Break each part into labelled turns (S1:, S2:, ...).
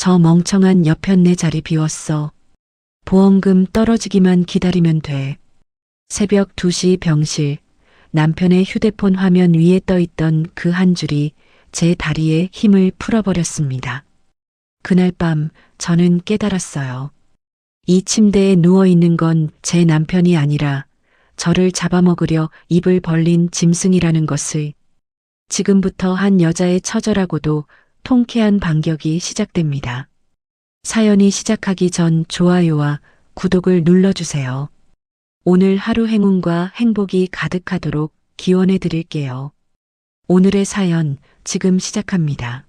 S1: 저 멍청한 여편네 자리 비웠어. 보험금 떨어지기만 기다리면 돼. 새벽 2시 병실. 남편의 휴대폰 화면 위에 떠있던 그 한 줄이 제 다리에 힘을 풀어버렸습니다. 그날 밤 저는 깨달았어요. 이 침대에 누워있는 건 제 남편이 아니라 저를 잡아먹으려 입을 벌린 짐승이라는 것을. 지금부터 한 여자의 처절하고도 통쾌한 반격이 시작됩니다. 사연이 시작하기 전 좋아요와 구독을 눌러주세요. 오늘 하루 행운과 행복이 가득하도록 기원해 드릴게요. 오늘의 사연 지금 시작합니다.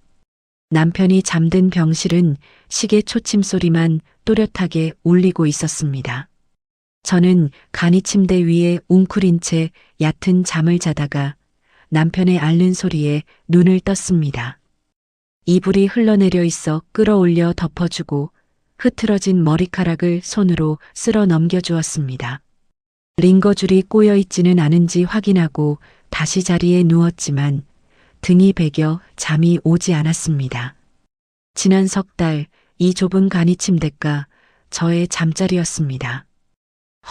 S1: 남편이 잠든 병실은 시계 초침 소리만 또렷하게 울리고 있었습니다. 저는 간이 침대 위에 웅크린 채 얕은 잠을 자다가 남편의 앓는 소리에 눈을 떴습니다. 이불이 흘러내려 있어 끌어올려 덮어주고 흐트러진 머리카락을 손으로 쓸어 넘겨주었습니다. 링거줄이 꼬여있지는 않은지 확인하고 다시 자리에 누웠지만 등이 베겨 잠이 오지 않았습니다. 지난 석 달 이 좁은 간이 침대가 저의 잠자리였습니다.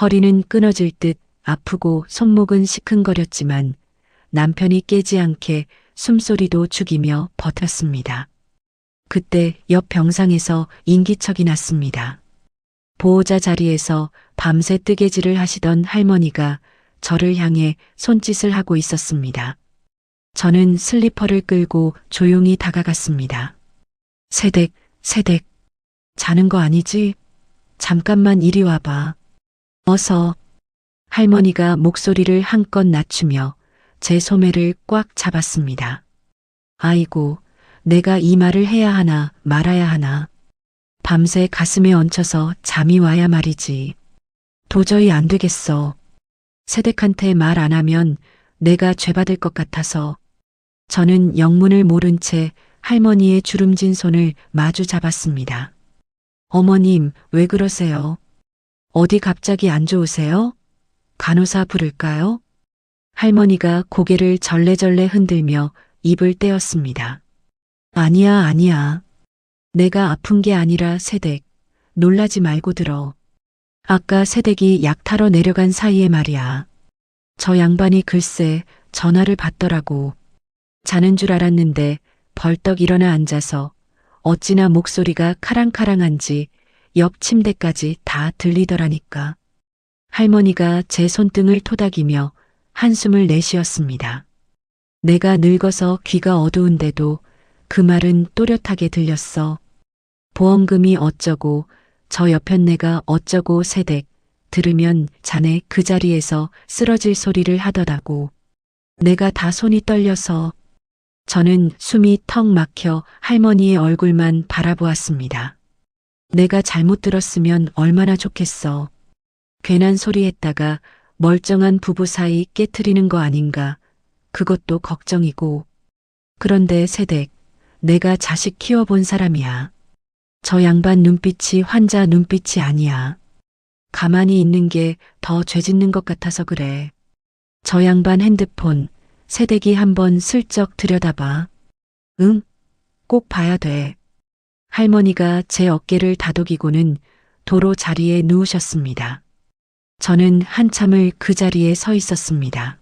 S1: 허리는 끊어질 듯 아프고 손목은 시큰거렸지만 남편이 깨지 않게 숨소리도 죽이며 버텼습니다. 그때 옆 병상에서 인기척이 났습니다. 보호자 자리에서 밤새 뜨개질을 하시던 할머니가 저를 향해 손짓을 하고 있었습니다. 저는 슬리퍼를 끌고 조용히 다가갔습니다. 세댁, 세댁. 자는 거 아니지? 잠깐만 이리 와봐. 어서. 할머니가 목소리를 한껏 낮추며 제 소매를 꽉 잡았습니다. 아이고, 내가 이 말을 해야 하나 말아야 하나. 밤새 가슴에 얹혀서 잠이 와야 말이지. 도저히 안 되겠어. 세댁한테 말 안 하면 내가 죄받을 것 같아서. 저는 영문을 모른 채 할머니의 주름진 손을 마주 잡았습니다. 어머님, 왜 그러세요? 어디 갑자기 안 좋으세요? 간호사 부를까요? 할머니가 고개를 절레절레 흔들며 입을 떼었습니다. 아니야, 아니야. 내가 아픈 게 아니라 세댁. 놀라지 말고 들어. 아까 세댁이 약 타러 내려간 사이에 말이야. 저 양반이 글쎄 전화를 받더라고. 자는 줄 알았는데 벌떡 일어나 앉아서 어찌나 목소리가 카랑카랑한지 옆 침대까지 다 들리더라니까. 할머니가 제 손등을 토닥이며 한숨을 내쉬었습니다. 내가 늙어서 귀가 어두운데도 그 말은 또렷하게 들렸어. 보험금이 어쩌고 저 여편네가 어쩌고 세댁 들으면 자네 그 자리에서 쓰러질 소리를 하더라고. 내가 다 손이 떨려서. 저는 숨이 턱 막혀 할머니의 얼굴만 바라보았습니다. 내가 잘못 들었으면 얼마나 좋겠어. 괜한 소리 했다가 멀쩡한 부부 사이 깨트리는 거 아닌가. 그것도 걱정이고. 그런데 세댁, 내가 자식 키워본 사람이야. 저 양반 눈빛이 환자 눈빛이 아니야. 가만히 있는 게 더 죄짓는 것 같아서 그래. 저 양반 핸드폰, 세댁이 한번 슬쩍 들여다봐. 응? 꼭 봐야 돼. 할머니가 제 어깨를 다독이고는 도로 자리에 누우셨습니다. 저는 한참을 그 자리에 서 있었습니다.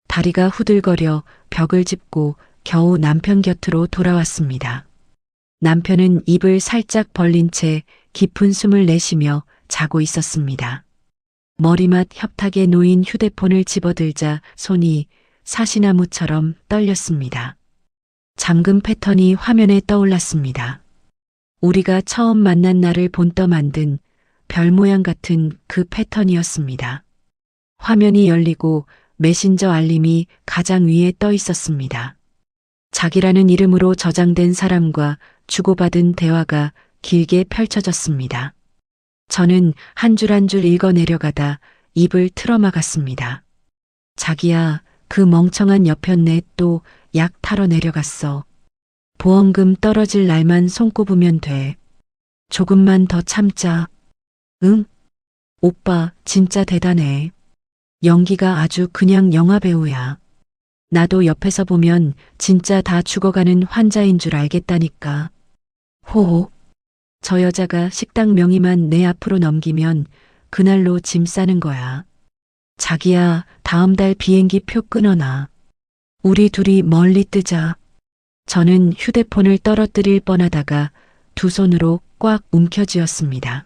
S1: 다리가 후들거려 벽을 짚고 겨우 남편 곁으로 돌아왔습니다. 남편은 입을 살짝 벌린 채 깊은 숨을 내쉬며 자고 있었습니다. 머리맡 협탁에 놓인 휴대폰을 집어들자 손이 사시나무처럼 떨렸습니다. 잠금 패턴이 화면에 떠올랐습니다. 우리가 처음 만난 날을 본떠 만든 별 모양 같은 그 패턴이었습니다. 화면이 열리고 메신저 알림이 가장 위에 떠 있었습니다. 자기라는 이름으로 저장된 사람과 주고받은 대화가 길게 펼쳐졌습니다. 저는 한 줄 한 줄 읽어 내려가다 입을 틀어막았습니다. 자기야, 그 멍청한 여편네 또 약 타러 내려갔어. 보험금 떨어질 날만 손꼽으면 돼. 조금만 더 참자. 응? 오빠 진짜 대단해. 연기가 아주 그냥 영화배우야. 나도 옆에서 보면 진짜 다 죽어가는 환자인 줄 알겠다니까. 호호, 저 여자가 식당 명의만 내 앞으로 넘기면 그날로 짐 싸는 거야. 자기야, 다음 달 비행기 표 끊어놔. 우리 둘이 멀리 뜨자. 저는 휴대폰을 떨어뜨릴 뻔하다가 두 손으로 꽉 움켜쥐었습니다.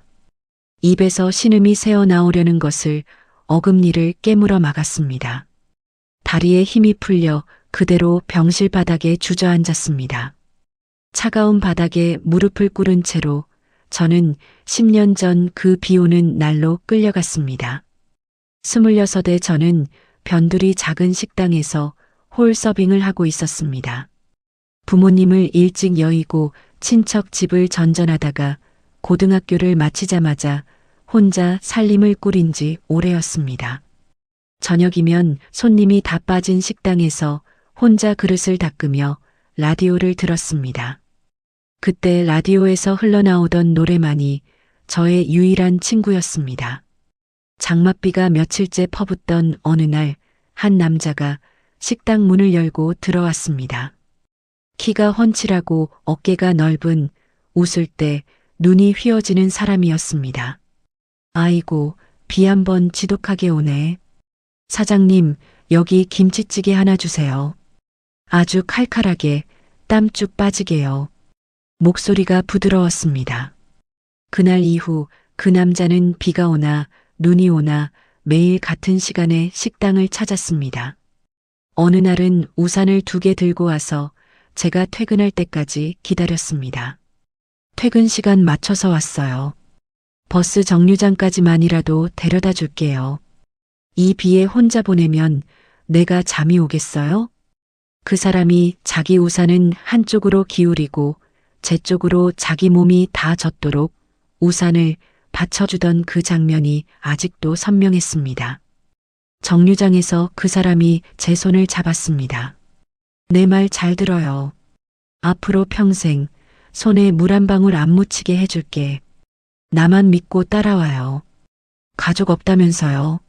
S1: 입에서 신음이 새어나오려는 것을 어금니를 깨물어 막았습니다. 다리에 힘이 풀려 그대로 병실 바닥에 주저앉았습니다. 차가운 바닥에 무릎을 꿇은 채로 저는 10년 전 그 비오는 날로 끌려갔습니다. 26에 저는 변두리 작은 식당에서 홀 서빙을 하고 있었습니다. 부모님을 일찍 여의고 친척 집을 전전하다가 고등학교를 마치자마자 혼자 살림을 꾸린 지 오래였습니다. 저녁이면 손님이 다 빠진 식당에서 혼자 그릇을 닦으며 라디오를 들었습니다. 그때 라디오에서 흘러나오던 노래만이 저의 유일한 친구였습니다. 장맛비가 며칠째 퍼붓던 어느 날 한 남자가 식당 문을 열고 들어왔습니다. 키가 훤칠하고 어깨가 넓은, 웃을 때 눈이 휘어지는 사람이었습니다. 아이고, 비 한 번 지독하게 오네. 사장님, 여기 김치찌개 하나 주세요. 아주 칼칼하게 땀 쭉 빠지게요. 목소리가 부드러웠습니다. 그날 이후 그 남자는 비가 오나 눈이 오나 매일 같은 시간에 식당을 찾았습니다. 어느 날은 우산을 2개 들고 와서 제가 퇴근할 때까지 기다렸습니다. 퇴근 시간 맞춰서 왔어요. 버스 정류장까지만이라도 데려다 줄게요. 이 비에 혼자 보내면 내가 잠이 오겠어요? 그 사람이 자기 우산은 한쪽으로 기울이고 제 쪽으로 자기 몸이 다 젖도록 우산을 받쳐주던 그 장면이 아직도 선명했습니다. 정류장에서 그 사람이 제 손을 잡았습니다. 내 말 잘 들어요. 앞으로 평생 손에 물 한 방울 안 묻히게 해줄게. 나만 믿고 따라와요. 가족 없다면서요.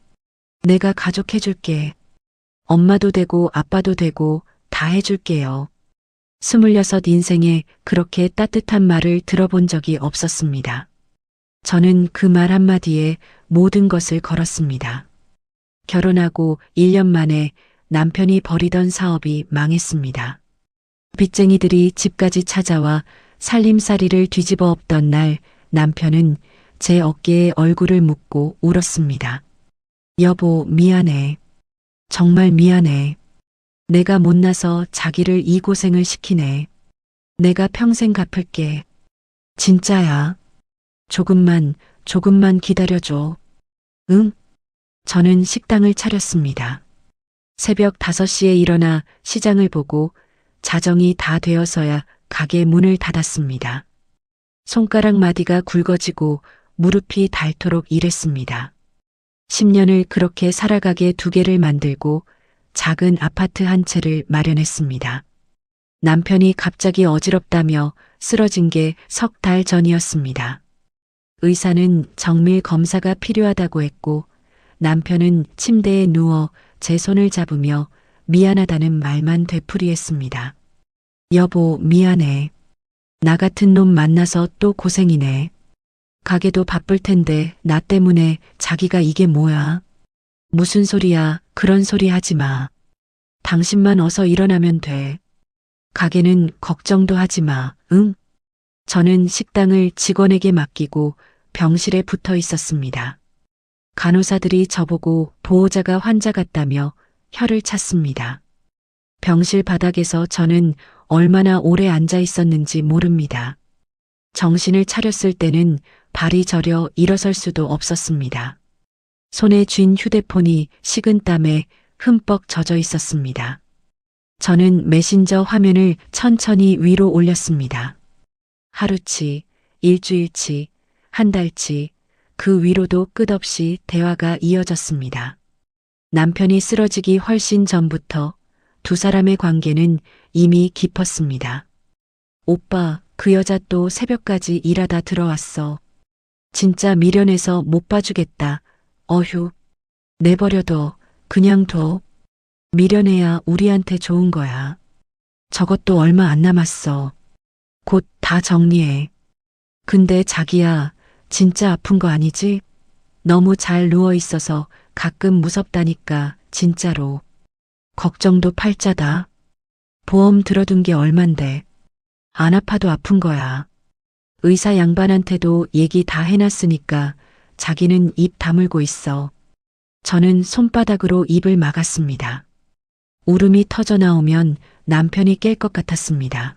S1: 내가 가족 해줄게. 엄마도 되고 아빠도 되고 다 해줄게요. 26 인생에 그렇게 따뜻한 말을 들어본 적이 없었습니다. 저는 그 말 한마디에 모든 것을 걸었습니다. 결혼하고 1년 만에 남편이 벌이던 사업이 망했습니다. 빚쟁이들이 집까지 찾아와 살림살이를 뒤집어 엎던 날 남편은 제 어깨에 얼굴을 묻고 울었습니다. 여보, 미안해. 정말 미안해. 내가 못나서 자기를 이 고생을 시키네. 내가 평생 갚을게. 진짜야. 조금만 기다려줘. 응? 저는 식당을 차렸습니다. 새벽 5시에 일어나 시장을 보고 자정이 다 되어서야 가게 문을 닫았습니다. 손가락 마디가 굵어지고 무릎이 닳도록 일했습니다. 10년을 그렇게 살아가게 2개를 만들고 작은 아파트 한 채를 마련했습니다. 남편이 갑자기 어지럽다며 쓰러진 게 3달 전이었습니다. 의사는 정밀 검사가 필요하다고 했고 남편은 침대에 누워 제 손을 잡으며 미안하다는 말만 되풀이했습니다. 여보, 미안해. 나 같은 놈 만나서 또 고생이네. 가게도 바쁠 텐데 나 때문에 자기가 이게 뭐야? 무슨 소리야? 그런 소리 하지 마. 당신만 어서 일어나면 돼. 가게는 걱정도 하지 마. 응? 저는 식당을 직원에게 맡기고 병실에 붙어 있었습니다. 간호사들이 저보고 보호자가 환자 같다며 혀를 찼습니다. 병실 바닥에서 저는 얼마나 오래 앉아 있었는지 모릅니다. 정신을 차렸을 때는 발이 저려 일어설 수도 없었습니다. 손에 쥔 휴대폰이 식은땀에 흠뻑 젖어 있었습니다. 저는 메신저 화면을 천천히 위로 올렸습니다. 하루치, 일주일치, 한 달치, 그 위로도 끝없이 대화가 이어졌습니다. 남편이 쓰러지기 훨씬 전부터 두 사람의 관계는 이미 깊었습니다. 오빠, 그 여자 또 새벽까지 일하다 들어왔어. 진짜 미련해서 못 봐주겠다. 어휴, 내버려둬. 그냥 둬. 미련해야 우리한테 좋은 거야. 저것도 얼마 안 남았어. 곧 다 정리해. 근데 자기야, 진짜 아픈 거 아니지? 너무 잘 누워 있어서 가끔 무섭다니까, 진짜로. 걱정도 팔자다. 보험 들어둔 게 얼만데. 안 아파도 아픈 거야. 의사 양반한테도 얘기 다 해놨으니까 자기는 입 다물고 있어. 저는 손바닥으로 입을 막았습니다. 울음이 터져 나오면 남편이 깰 것 같았습니다.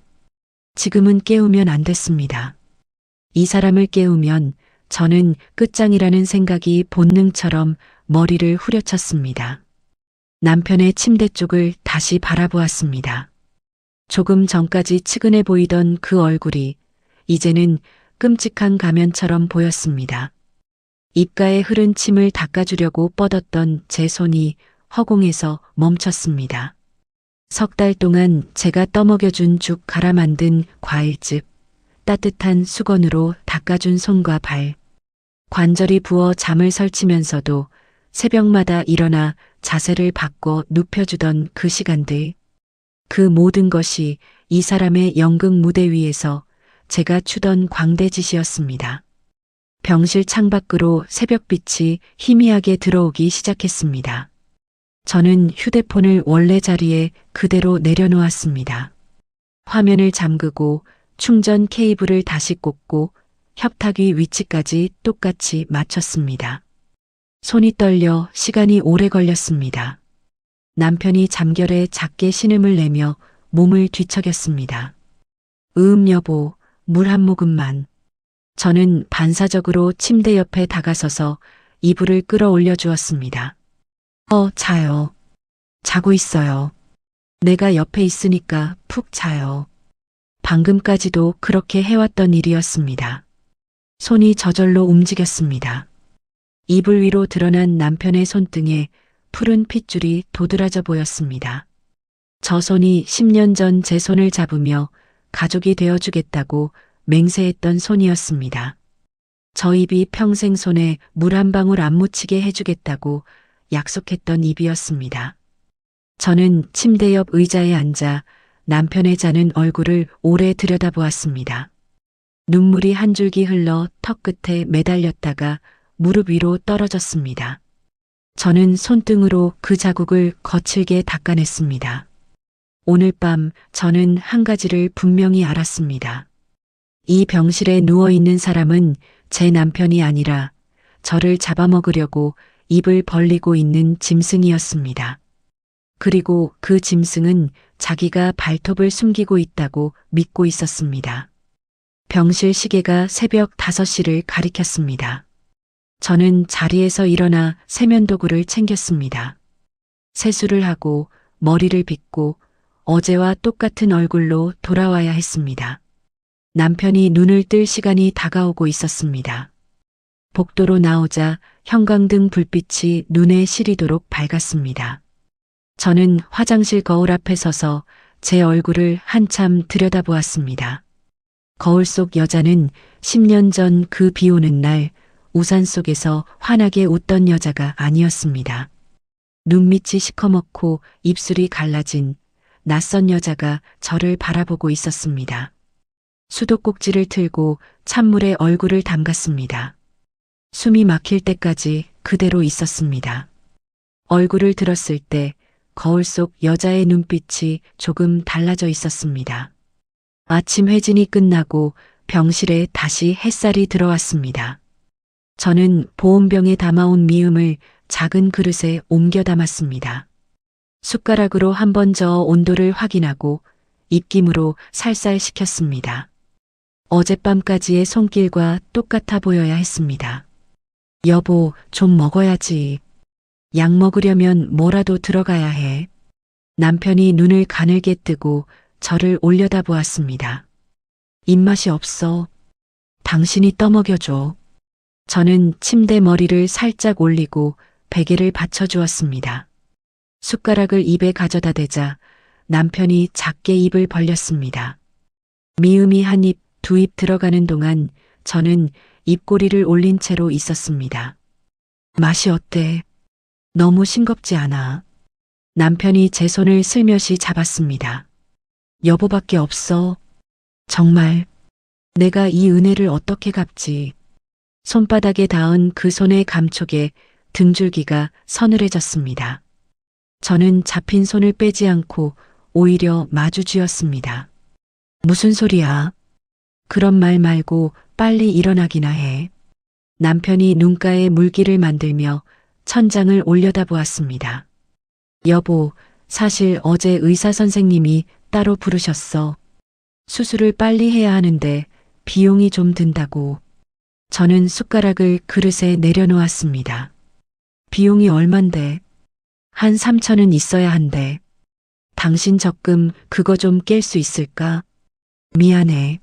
S1: 지금은 깨우면 안 됐습니다. 이 사람을 깨우면 저는 끝장이라는 생각이 본능처럼 머리를 후려쳤습니다. 남편의 침대 쪽을 다시 바라보았습니다. 조금 전까지 측은해 보이던 그 얼굴이 이제는 끔찍한 가면처럼 보였습니다. 입가에 흐른 침을 닦아주려고 뻗었던 제 손이 허공에서 멈췄습니다. 석 달 동안 제가 떠먹여준 죽 갈아 만든 과일즙, 따뜻한 수건으로 닦아준 손과 발, 관절이 부어 잠을 설치면서도 새벽마다 일어나 자세를 바꿔 눕혀주던 그 시간들, 그 모든 것이 이 사람의 연극 무대 위에서 제가 추던 광대짓이었습니다. 병실 창밖으로 새벽빛이 희미하게 들어오기 시작했습니다. 저는 휴대폰을 원래 자리에 그대로 내려놓았습니다. 화면을 잠그고 충전 케이블을 다시 꽂고 협탁위 위치까지 똑같이 맞췄습니다. 손이 떨려 시간이 오래 걸렸습니다. 남편이 잠결에 작게 신음을 내며 몸을 뒤척였습니다. 여보, 물 한 모금만. 저는 반사적으로 침대 옆에 다가서서 이불을 끌어올려 주었습니다. 자요. 자고 있어요. 내가 옆에 있으니까 푹 자요. 방금까지도 그렇게 해왔던 일이었습니다. 손이 저절로 움직였습니다. 이불 위로 드러난 남편의 손등에 푸른 핏줄이 도드라져 보였습니다. 저 손이 10년 전 제 손을 잡으며 가족이 되어주겠다고 맹세했던 손이었습니다. 저 입이 평생 손에 물 한 방울 안 묻히게 해주겠다고 약속했던 입이었습니다. 저는 침대 옆 의자에 앉아 남편의 자는 얼굴을 오래 들여다보았습니다. 눈물이 한 줄기 흘러 턱 끝에 매달렸다가 무릎 위로 떨어졌습니다. 저는 손등으로 그 자국을 거칠게 닦아냈습니다. 오늘 밤 저는 한 가지를 분명히 알았습니다. 이 병실에 누워있는 사람은 제 남편이 아니라 저를 잡아먹으려고 입을 벌리고 있는 짐승이었습니다. 그리고 그 짐승은 자기가 발톱을 숨기고 있다고 믿고 있었습니다. 병실 시계가 새벽 5시를 가리켰습니다. 저는 자리에서 일어나 세면도구를 챙겼습니다. 세수를 하고 머리를 빗고 어제와 똑같은 얼굴로 돌아와야 했습니다. 남편이 눈을 뜰 시간이 다가오고 있었습니다. 복도로 나오자 형광등 불빛이 눈에 시리도록 밝았습니다. 저는 화장실 거울 앞에 서서 제 얼굴을 한참 들여다보았습니다. 거울 속 여자는 10년 전 그 비 오는 날 우산 속에서 환하게 웃던 여자가 아니었습니다. 눈밑이 시커멓고 입술이 갈라진 낯선 여자가 저를 바라보고 있었습니다. 수도꼭지를 틀고 찬물에 얼굴을 담갔습니다. 숨이 막힐 때까지 그대로 있었습니다. 얼굴을 들었을 때 거울 속 여자의 눈빛이 조금 달라져 있었습니다. 아침 회진이 끝나고 병실에 다시 햇살이 들어왔습니다. 저는 보온병에 담아온 미음을 작은 그릇에 옮겨 담았습니다. 숟가락으로 한 번 저어 온도를 확인하고 입김으로 살살 식혔습니다. 어젯밤까지의 손길과 똑같아 보여야 했습니다. 여보, 좀 먹어야지. 약 먹으려면 뭐라도 들어가야 해. 남편이 눈을 가늘게 뜨고 저를 올려다보았습니다. 입맛이 없어. 당신이 떠먹여줘. 저는 침대 머리를 살짝 올리고 베개를 받쳐주었습니다. 숟가락을 입에 가져다 대자 남편이 작게 입을 벌렸습니다. 미음이 한 입, 두 입 들어가는 동안 저는 입꼬리를 올린 채로 있었습니다. 맛이 어때? 너무 싱겁지 않아? 남편이 제 손을 슬며시 잡았습니다. 여보밖에 없어. 정말. 내가 이 은혜를 어떻게 갚지? 손바닥에 닿은 그 손의 감촉에 등줄기가 서늘해졌습니다. 저는 잡힌 손을 빼지 않고 오히려 마주 쥐었습니다. 무슨 소리야? 그런 말 말고 빨리 일어나기나 해. 남편이 눈가에 물기를 만들며 천장을 올려다보았습니다. 여보, 사실 어제 의사 선생님이 따로 부르셨어. 수술을 빨리 해야 하는데 비용이 좀 든다고. 저는 숟가락을 그릇에 내려놓았습니다. 비용이 얼만데? 한 3천은 있어야 한대. 당신 적금 그거 좀 깰 수 있을까? 미안해.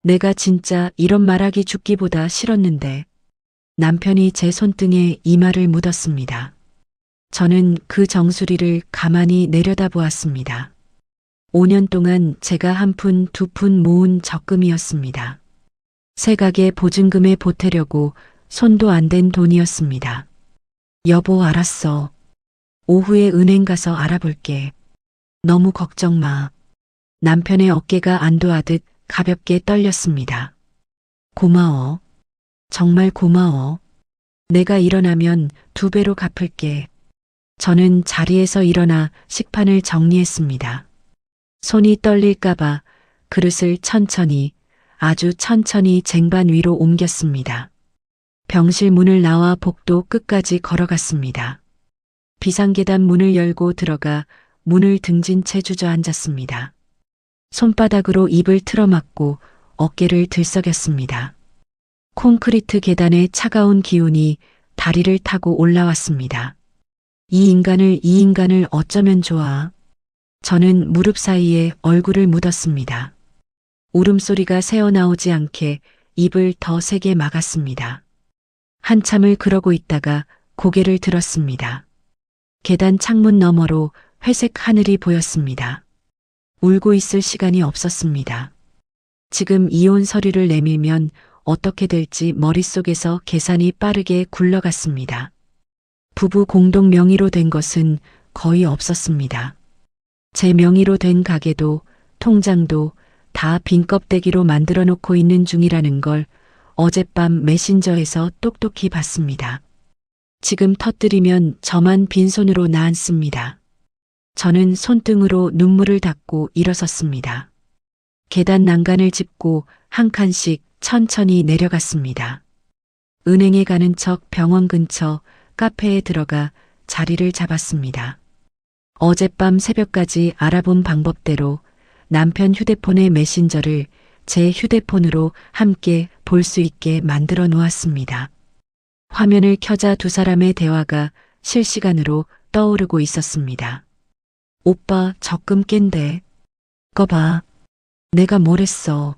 S1: 내가 진짜 이런 말하기 죽기보다 싫었는데. 남편이 제 손등에 이마를 묻었습니다. 저는 그 정수리를 가만히 내려다보았습니다. 5년 동안 제가 한 푼, 두 푼 모은 적금이었습니다. 새 가게 보증금에 보태려고 손도 안 댄 돈이었습니다. 여보, 알았어. 오후에 은행 가서 알아볼게. 너무 걱정 마. 남편의 어깨가 안도하듯 가볍게 떨렸습니다. 고마워. 정말 고마워. 내가 일어나면 2배로 갚을게. 저는 자리에서 일어나 식판을 정리했습니다. 손이 떨릴까봐 그릇을 천천히, 아주 천천히 쟁반 위로 옮겼습니다. 병실 문을 나와 복도 끝까지 걸어갔습니다. 비상계단 문을 열고 들어가 문을 등진 채 주저앉았습니다. 손바닥으로 입을 틀어막고 어깨를 들썩였습니다. 콘크리트 계단의 차가운 기운이 다리를 타고 올라왔습니다. 이 인간을 어쩌면 좋아. 저는 무릎 사이에 얼굴을 묻었습니다. 울음소리가 새어나오지 않게 입을 더 세게 막았습니다. 한참을 그러고 있다가 고개를 들었습니다. 계단 창문 너머로 회색 하늘이 보였습니다. 울고 있을 시간이 없었습니다. 지금 이혼 서류를 내밀면 어떻게 될지 머릿속에서 계산이 빠르게 굴러갔습니다. 부부 공동 명의로 된 것은 거의 없었습니다. 제 명의로 된 가게도 통장도 다 빈 껍데기로 만들어 놓고 있는 중이라는 걸 어젯밤 메신저에서 똑똑히 봤습니다. 지금 터뜨리면 저만 빈손으로 나앉습니다. 저는 손등으로 눈물을 닦고 일어섰습니다. 계단 난간을 짚고 한 칸씩 천천히 내려갔습니다. 은행에 가는 척 병원 근처 카페에 들어가 자리를 잡았습니다. 어젯밤 새벽까지 알아본 방법대로 남편 휴대폰의 메신저를 제 휴대폰으로 함께 볼 수 있게 만들어 놓았습니다. 화면을 켜자 두 사람의 대화가 실시간으로 떠오르고 있었습니다. 오빠 적금 깬대. 거 봐. 내가 뭘 했어.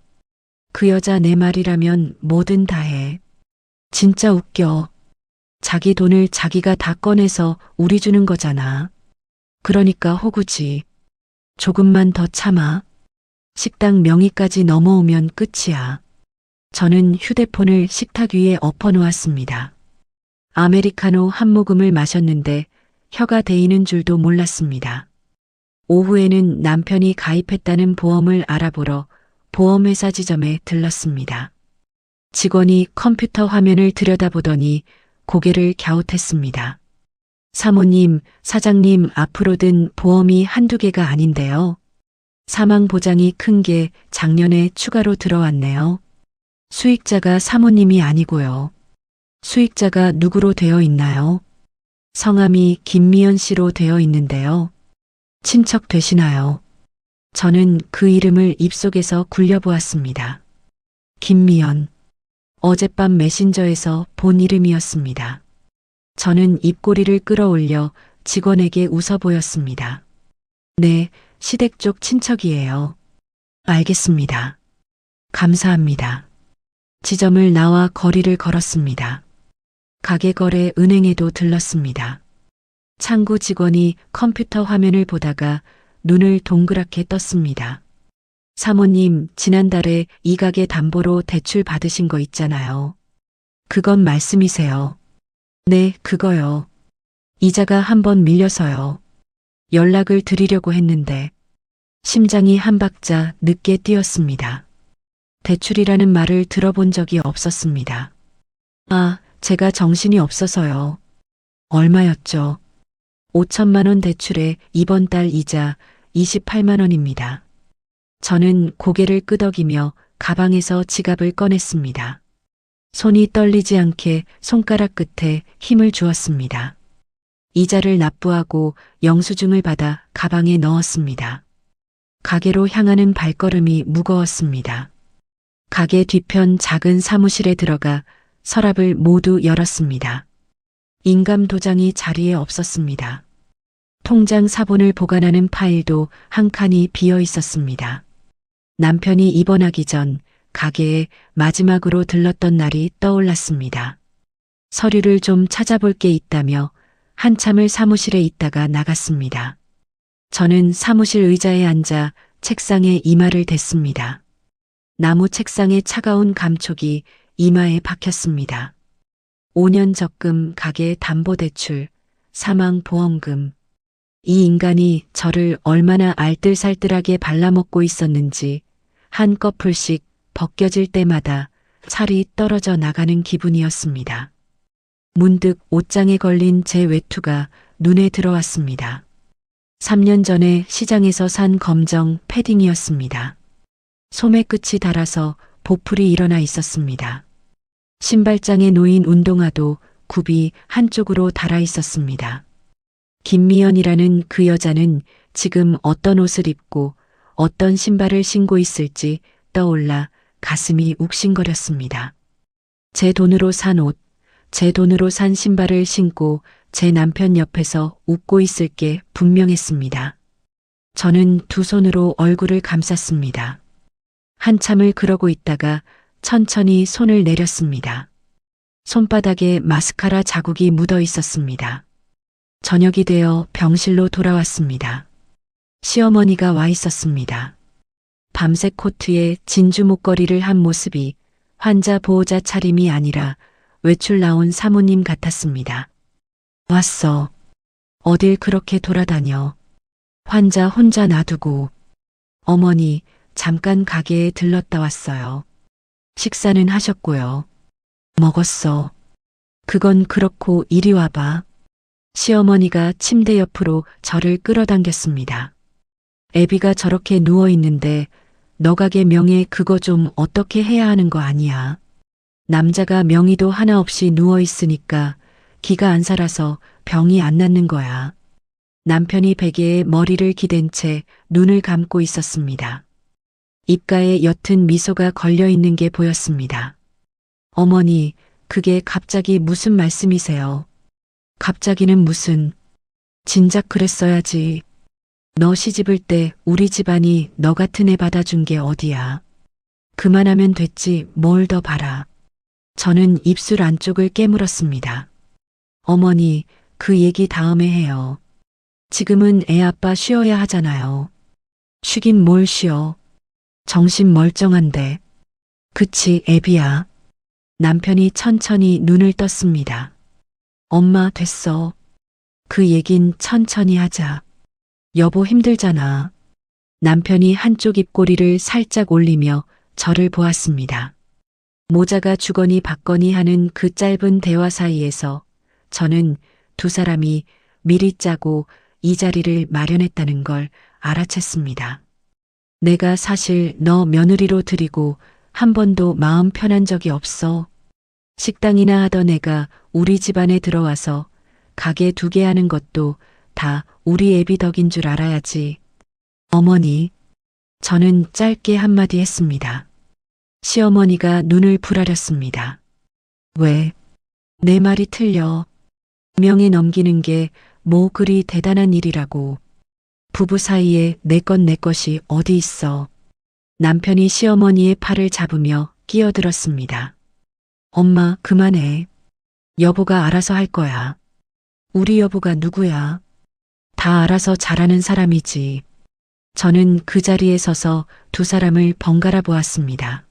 S1: 그 여자 내 말이라면 뭐든 다 해. 진짜 웃겨. 자기 돈을 자기가 다 꺼내서 우리 주는 거잖아. 그러니까 호구지. 조금만 더 참아. 식당 명의까지 넘어오면 끝이야. 저는 휴대폰을 식탁 위에 엎어 놓았습니다. 아메리카노 한 모금을 마셨는데 혀가 데이는 줄도 몰랐습니다. 오후에는 남편이 가입했다는 보험을 알아보러 보험회사 지점에 들렀습니다. 직원이 컴퓨터 화면을 들여다보더니 고개를 갸웃했습니다. 사모님, 사장님 앞으로 든 보험이 한두 개가 아닌데요. 사망 보장이 큰 게 작년에 추가로 들어왔네요. 수익자가 사모님이 아니고요. 수익자가 누구로 되어 있나요? 성함이 김미연 씨로 되어 있는데요. 친척 되시나요? 저는 그 이름을 입속에서 굴려보았습니다. 김미연. 어젯밤 메신저에서 본 이름이었습니다. 저는 입꼬리를 끌어올려 직원에게 웃어 보였습니다. 네, 시댁 쪽 친척이에요. 알겠습니다. 감사합니다. 지점을 나와 거리를 걸었습니다. 가게 거래 은행에도 들렀습니다. 창구 직원이 컴퓨터 화면을 보다가 눈을 동그랗게 떴습니다. 사모님, 지난달에 이 가게 담보로 대출 받으신 거 있잖아요. 그건 말씀이세요? 네, 그거요. 이자가 한번 밀려서요. 연락을 드리려고 했는데 심장이 한 박자 늦게 뛰었습니다. 대출이라는 말을 들어본 적이 없었습니다. 아, 제가 정신이 없어서요. 얼마였죠? 5천만 원 대출에 이번 달 이자 28만 원입니다. 저는 고개를 끄덕이며 가방에서 지갑을 꺼냈습니다. 손이 떨리지 않게 손가락 끝에 힘을 주었습니다. 이자를 납부하고 영수증을 받아 가방에 넣었습니다. 가게로 향하는 발걸음이 무거웠습니다. 가게 뒤편 작은 사무실에 들어가 서랍을 모두 열었습니다. 인감 도장이 자리에 없었습니다. 통장 사본을 보관하는 파일도 한 칸이 비어 있었습니다. 남편이 입원하기 전 가게에 마지막으로 들렀던 날이 떠올랐습니다. 서류를 좀 찾아볼 게 있다며 한참을 사무실에 있다가 나갔습니다. 저는 사무실 의자에 앉아 책상에 이마를 댔습니다. 나무 책상의 차가운 감촉이 이마에 박혔습니다. 5년 적금 가게 담보대출, 사망보험금. 이 인간이 저를 얼마나 알뜰살뜰하게 발라먹고 있었는지 한꺼풀씩 벗겨질 때마다 살이 떨어져 나가는 기분이었습니다. 문득 옷장에 걸린 제 외투가 눈에 들어왔습니다. 3년 전에 시장에서 산 검정 패딩이었습니다. 소매 끝이 닳아서 보풀이 일어나 있었습니다. 신발장에 놓인 운동화도 굽이 한쪽으로 닳아 있었습니다. 김미연이라는 그 여자는 지금 어떤 옷을 입고 어떤 신발을 신고 있을지 떠올라 가슴이 욱신거렸습니다. 제 돈으로 산 옷, 제 돈으로 산 신발을 신고 제 남편 옆에서 웃고 있을 게 분명했습니다. 저는 두 손으로 얼굴을 감쌌습니다. 한참을 그러고 있다가 천천히 손을 내렸습니다. 손바닥에 마스카라 자국이 묻어 있었습니다. 저녁이 되어 병실로 돌아왔습니다. 시어머니가 와 있었습니다. 밤색 코트에 진주 목걸이를 한 모습이 환자 보호자 차림이 아니라 외출 나온 사모님 같았습니다. 왔어. 어딜 그렇게 돌아다녀. 환자 혼자 놔두고. 어머니, 잠깐 가게에 들렀다 왔어요. 식사는 하셨고요. 먹었어. 그건 그렇고 이리 와봐. 시어머니가 침대 옆으로 저를 끌어당겼습니다. 애비가 저렇게 누워있는데 너 가게 명예 그거 좀 어떻게 해야 하는 거 아니야. 남자가 명의도 하나 없이 누워있으니까 기가 안 살아서 병이 안 낫는 거야. 남편이 베개에 머리를 기댄 채 눈을 감고 있었습니다. 입가에 옅은 미소가 걸려있는 게 보였습니다. 어머니, 그게 갑자기 무슨 말씀이세요? 갑자기는 무슨, 진작 그랬어야지. 너 시집을 때 우리 집안이 너 같은 애 받아준 게 어디야. 그만하면 됐지 뭘 더 바라. 저는 입술 안쪽을 깨물었습니다. 어머니, 그 얘기 다음에 해요. 지금은 애 아빠 쉬어야 하잖아요. 쉬긴 뭘 쉬어. 정신 멀쩡한데. 그치, 애비야. 남편이 천천히 눈을 떴습니다. 엄마, 됐어. 그 얘긴 천천히 하자. 여보 힘들잖아. 남편이 한쪽 입꼬리를 살짝 올리며 저를 보았습니다. 모자가 주거니 받거니 하는 그 짧은 대화 사이에서 저는 두 사람이 미리 짜고 이 자리를 마련했다는 걸 알아챘습니다. 내가 사실 너 며느리로 들이고 한 번도 마음 편한 적이 없어. 식당이나 하던 애가 우리 집안에 들어와서 가게 2개 하는 것도 다 우리 애비 덕인 줄 알아야지. 어머니, 저는 짧게 한마디 했습니다. 시어머니가 눈을 부라렸습니다. 왜? 내 말이 틀려. 명예 넘기는 게 뭐 그리 대단한 일이라고. 부부 사이에 내 것 내 것이 어디 있어. 남편이 시어머니의 팔을 잡으며 끼어들었습니다. 엄마, 그만해. 여보가 알아서 할 거야. 우리 여보가 누구야? 다 알아서 잘하는 사람이지. 저는 그 자리에 서서 두 사람을 번갈아 보았습니다.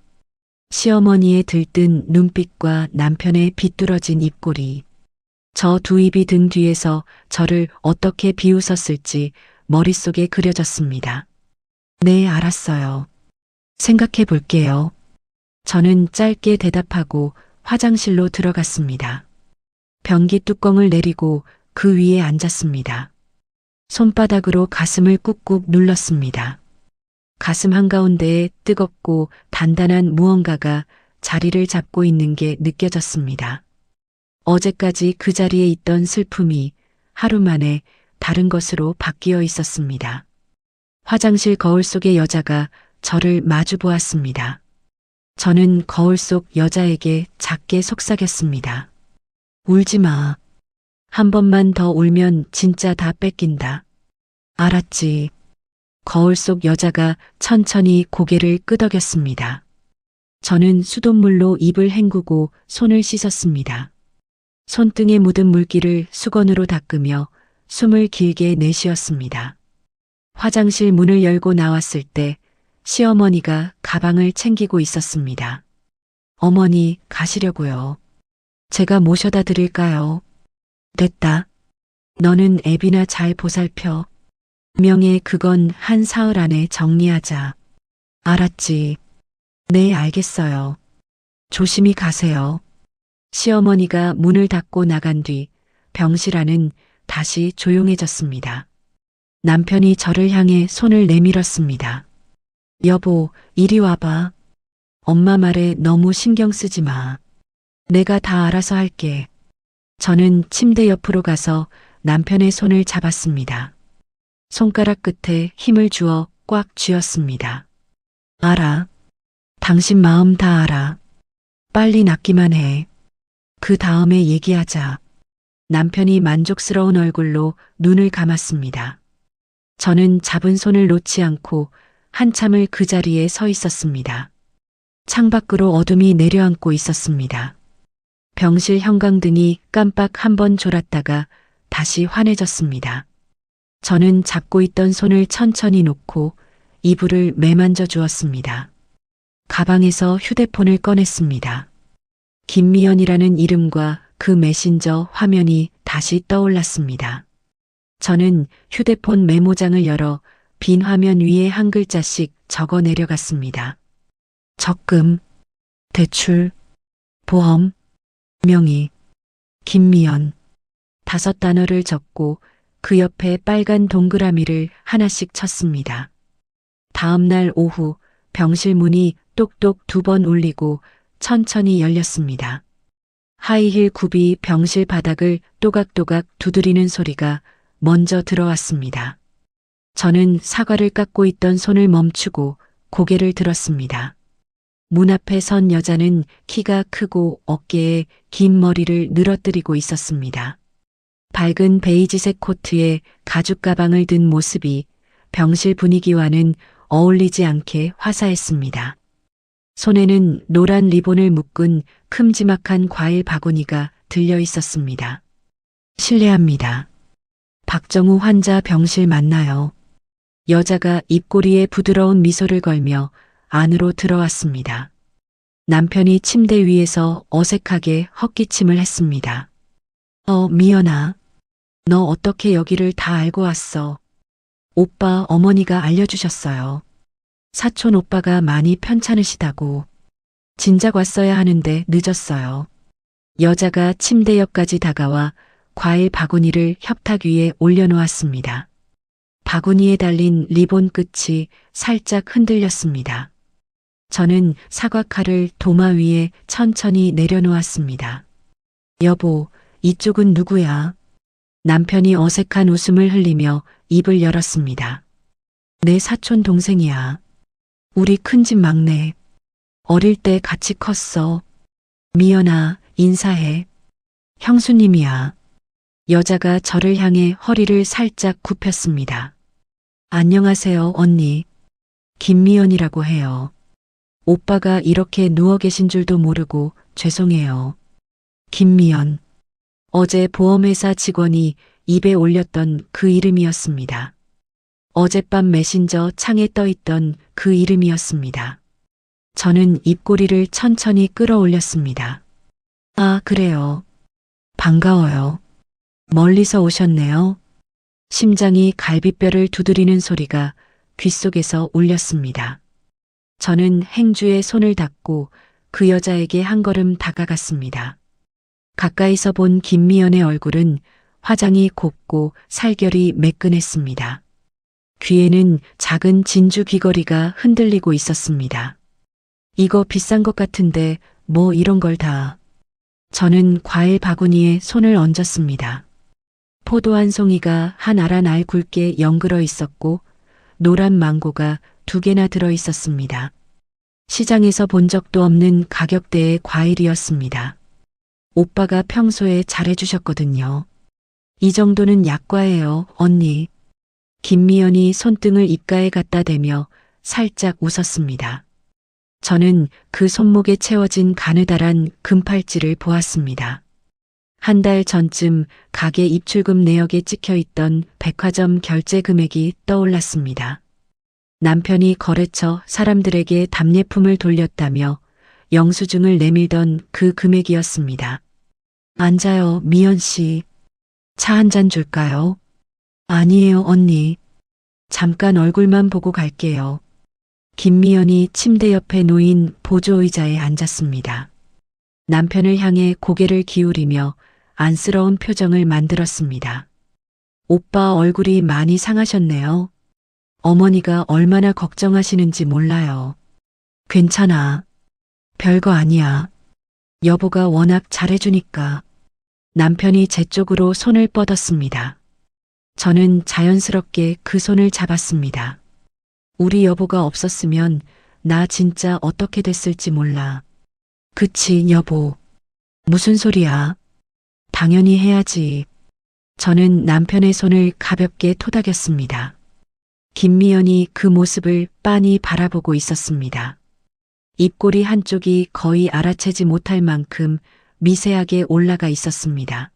S1: 시어머니의 들뜬 눈빛과 남편의 비뚤어진 입꼬리. 저 두 입이 등 뒤에서 저를 어떻게 비웃었을지 머릿속에 그려졌습니다. 네, 알았어요. 생각해 볼게요. 저는 짧게 대답하고 화장실로 들어갔습니다. 변기 뚜껑을 내리고 그 위에 앉았습니다. 손바닥으로 가슴을 꾹꾹 눌렀습니다. 가슴 한가운데에 뜨겁고 단단한 무언가가 자리를 잡고 있는 게 느껴졌습니다. 어제까지 그 자리에 있던 슬픔이 하루 만에 다른 것으로 바뀌어 있었습니다. 화장실 거울 속의 여자가 저를 마주 보았습니다. 저는 거울 속 여자에게 작게 속삭였습니다. 울지 마. 한 번만 더 울면 진짜 다 뺏긴다. 알았지. 거울 속 여자가 천천히 고개를 끄덕였습니다. 저는 수돗물로 입을 헹구고 손을 씻었습니다. 손등에 묻은 물기를 수건으로 닦으며 숨을 길게 내쉬었습니다. 화장실 문을 열고 나왔을 때 시어머니가 가방을 챙기고 있었습니다. 어머니, 가시려고요. 제가 모셔다 드릴까요? 됐다. 너는 애비나 잘 보살펴. 명예 그건 한 사흘 안에 정리하자. 알았지. 네, 알겠어요. 조심히 가세요. 시어머니가 문을 닫고 나간 뒤 병실 안은 다시 조용해졌습니다. 남편이 저를 향해 손을 내밀었습니다. 여보, 이리 와봐. 엄마 말에 너무 신경 쓰지 마. 내가 다 알아서 할게. 저는 침대 옆으로 가서 남편의 손을 잡았습니다. 손가락 끝에 힘을 주어 꽉 쥐었습니다. 알아. 당신 마음 다 알아. 빨리 낫기만 해. 그 다음에 얘기하자. 남편이 만족스러운 얼굴로 눈을 감았습니다. 저는 잡은 손을 놓지 않고 한참을 그 자리에 서 있었습니다. 창밖으로 어둠이 내려앉고 있었습니다. 병실 형광등이 깜빡 한 번 졸았다가 다시 환해졌습니다. 저는 잡고 있던 손을 천천히 놓고 이불을 매만져 주었습니다. 가방에서 휴대폰을 꺼냈습니다. 김미연이라는 이름과 그 메신저 화면이 다시 떠올랐습니다. 저는 휴대폰 메모장을 열어 빈 화면 위에 한 글자씩 적어 내려갔습니다. 적금, 대출, 보험, 명의, 김미연. 5단어를 적고 그 옆에 빨간 동그라미를 하나씩 쳤습니다. 다음 날 오후 병실 문이 똑똑 2번 울리고 천천히 열렸습니다. 하이힐 굽이 병실 바닥을 또각또각 두드리는 소리가 먼저 들어왔습니다. 저는 사과를 깎고 있던 손을 멈추고 고개를 들었습니다. 문 앞에 선 여자는 키가 크고 어깨에 긴 머리를 늘어뜨리고 있었습니다. 밝은 베이지색 코트에 가죽 가방을 든 모습이 병실 분위기와는 어울리지 않게 화사했습니다. 손에는 노란 리본을 묶은 큼지막한 과일 바구니가 들려 있었습니다. 실례합니다. 박정우 환자 병실 맞나요? 여자가 입꼬리에 부드러운 미소를 걸며 안으로 들어왔습니다. 남편이 침대 위에서 어색하게 헛기침을 했습니다. 미연아. 너 어떻게 여기를 다 알고 왔어? 오빠 어머니가 알려주셨어요. 사촌 오빠가 많이 편찮으시다고. 진작 왔어야 하는데 늦었어요. 여자가 침대 옆까지 다가와 과일 바구니를 협탁 위에 올려놓았습니다. 바구니에 달린 리본 끝이 살짝 흔들렸습니다. 저는 사과칼을 도마 위에 천천히 내려놓았습니다. 여보, 이쪽은 누구야? 남편이 어색한 웃음을 흘리며 입을 열었습니다. 내 사촌 동생이야. 우리 큰집 막내. 어릴 때 같이 컸어. 미연아, 인사해. 형수님이야. 여자가 저를 향해 허리를 살짝 굽혔습니다. 안녕하세요, 언니. 김미연이라고 해요. 오빠가 이렇게 누워 계신 줄도 모르고 죄송해요. 김미연. 어제 보험회사 직원이 입에 올렸던 그 이름이었습니다. 어젯밤 메신저 창에 떠있던 그 이름이었습니다. 저는 입꼬리를 천천히 끌어올렸습니다. 아, 그래요. 반가워요. 멀리서 오셨네요. 심장이 갈비뼈를 두드리는 소리가 귓속에서 울렸습니다. 저는 행주에 손을 닿고 그 여자에게 한 걸음 다가갔습니다. 가까이서 본 김미연의 얼굴은 화장이 곱고 살결이 매끈했습니다. 귀에는 작은 진주 귀걸이가 흔들리고 있었습니다. 이거 비싼 것 같은데 뭐 이런 걸 다. 저는 과일 바구니에 손을 얹었습니다. 포도 한 송이가 한 알 한 알 굵게 연그러 있었고 노란 망고가 2개나 들어 있었습니다. 시장에서 본 적도 없는 가격대의 과일이었습니다. 오빠가 평소에 잘해주셨거든요. 이 정도는 약과예요, 언니. 김미연이 손등을 입가에 갖다 대며 살짝 웃었습니다. 저는 그 손목에 채워진 가느다란 금팔찌를 보았습니다. 한 달 전쯤 가게 입출금 내역에 찍혀 있던 백화점 결제 금액이 떠올랐습니다. 남편이 거래처 사람들에게 답례품을 돌렸다며 영수증을 내밀던 그 금액이었습니다. 앉아요, 미연 씨. 차 한 잔 줄까요? 아니에요, 언니. 잠깐 얼굴만 보고 갈게요. 김미연이 침대 옆에 놓인 보조의자에 앉았습니다. 남편을 향해 고개를 기울이며 안쓰러운 표정을 만들었습니다. 오빠 얼굴이 많이 상하셨네요. 어머니가 얼마나 걱정하시는지 몰라요. 괜찮아. 별거 아니야. 여보가 워낙 잘해주니까. 남편이 제 쪽으로 손을 뻗었습니다. 저는 자연스럽게 그 손을 잡았습니다. 우리 여보가 없었으면 나 진짜 어떻게 됐을지 몰라. 그치, 여보. 무슨 소리야? 당연히 해야지. 저는 남편의 손을 가볍게 토닥였습니다. 김미연이 그 모습을 빤히 바라보고 있었습니다. 입꼬리 한쪽이 거의 알아채지 못할 만큼 미세하게 올라가 있었습니다.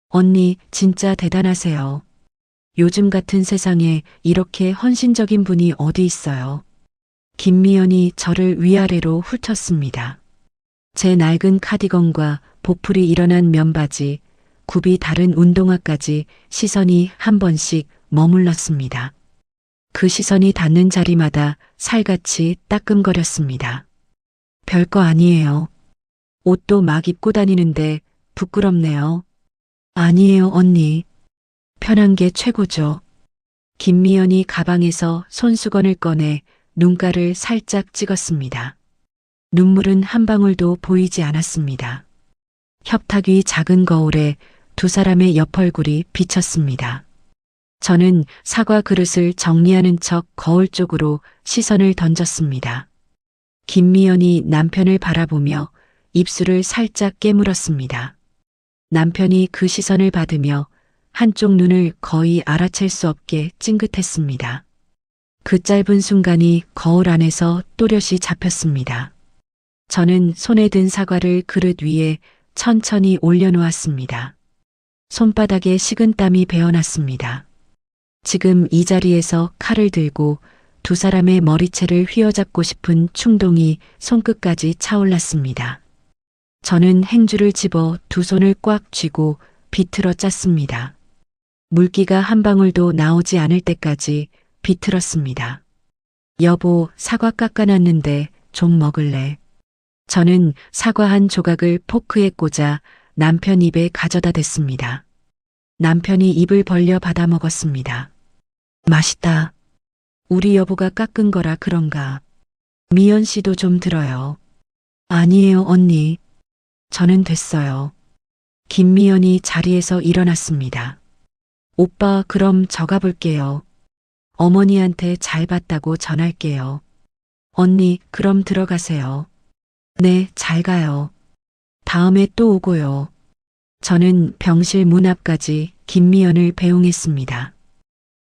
S1: 언니, 진짜 대단하세요. 요즘 같은 세상에 이렇게 헌신적인 분이 어디 있어요. 김미연이 저를 위아래로 훑었습니다. 제 낡은 카디건과 보풀이 일어난 면바지, 굽이 다른 운동화까지 시선이 한 번씩 머물렀습니다. 그 시선이 닿는 자리마다 살같이 따끔거렸습니다. 별거 아니에요. 옷도 막 입고 다니는데 부끄럽네요. 아니에요, 언니. 편한 게 최고죠. 김미연이 가방에서 손수건을 꺼내 눈가를 살짝 찍었습니다. 눈물은 한 방울도 보이지 않았습니다. 협탁 위 작은 거울에 두 사람의 옆얼굴이 비쳤습니다. 저는 사과 그릇을 정리하는 척 거울 쪽으로 시선을 던졌습니다. 김미연이 남편을 바라보며 입술을 살짝 깨물었습니다. 남편이 그 시선을 받으며 한쪽 눈을 거의 알아챌 수 없게 찡긋했습니다. 그 짧은 순간이 거울 안에서 또렷이 잡혔습니다. 저는 손에 든 사과를 그릇 위에 천천히 올려놓았습니다. 손바닥에 식은땀이 배어났습니다. 지금 이 자리에서 칼을 들고 두 사람의 머리채를 휘어잡고 싶은 충동이 손끝까지 차올랐습니다. 저는 행주를 집어 두 손을 꽉 쥐고 비틀어 짰습니다. 물기가 한 방울도 나오지 않을 때까지 비틀었습니다. 여보, 사과 깎아놨는데 좀 먹을래? 저는 사과 한 조각을 포크에 꽂아 남편 입에 가져다 댔습니다. 남편이 입을 벌려 받아 먹었습니다. 맛있다. 우리 여보가 깎은 거라 그런가. 미연 씨도 좀 들어요. 아니에요, 언니. 저는 됐어요. 김미연이 자리에서 일어났습니다. 오빠, 그럼 저 가볼게요. 어머니한테 잘 봤다고 전할게요. 언니, 그럼 들어가세요. 네, 잘 가요. 다음에 또 오고요. 저는 병실 문 앞까지 김미연을 배웅했습니다.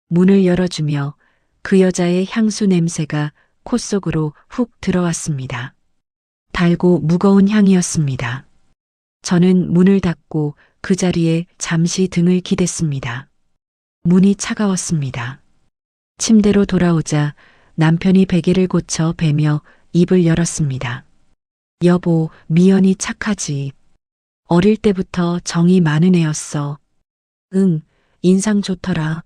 S1: 문을 열어주며 그 여자의 향수 냄새가 코 속으로 훅 들어왔습니다. 달고 무거운 향이었습니다. 저는 문을 닫고 그 자리에 잠시 등을 기댔습니다. 문이 차가웠습니다. 침대로 돌아오자 남편이 베개를 고쳐 베며 입을 열었습니다. 여보, 미연이 착하지. 어릴 때부터 정이 많은 애였어. 응, 인상 좋더라.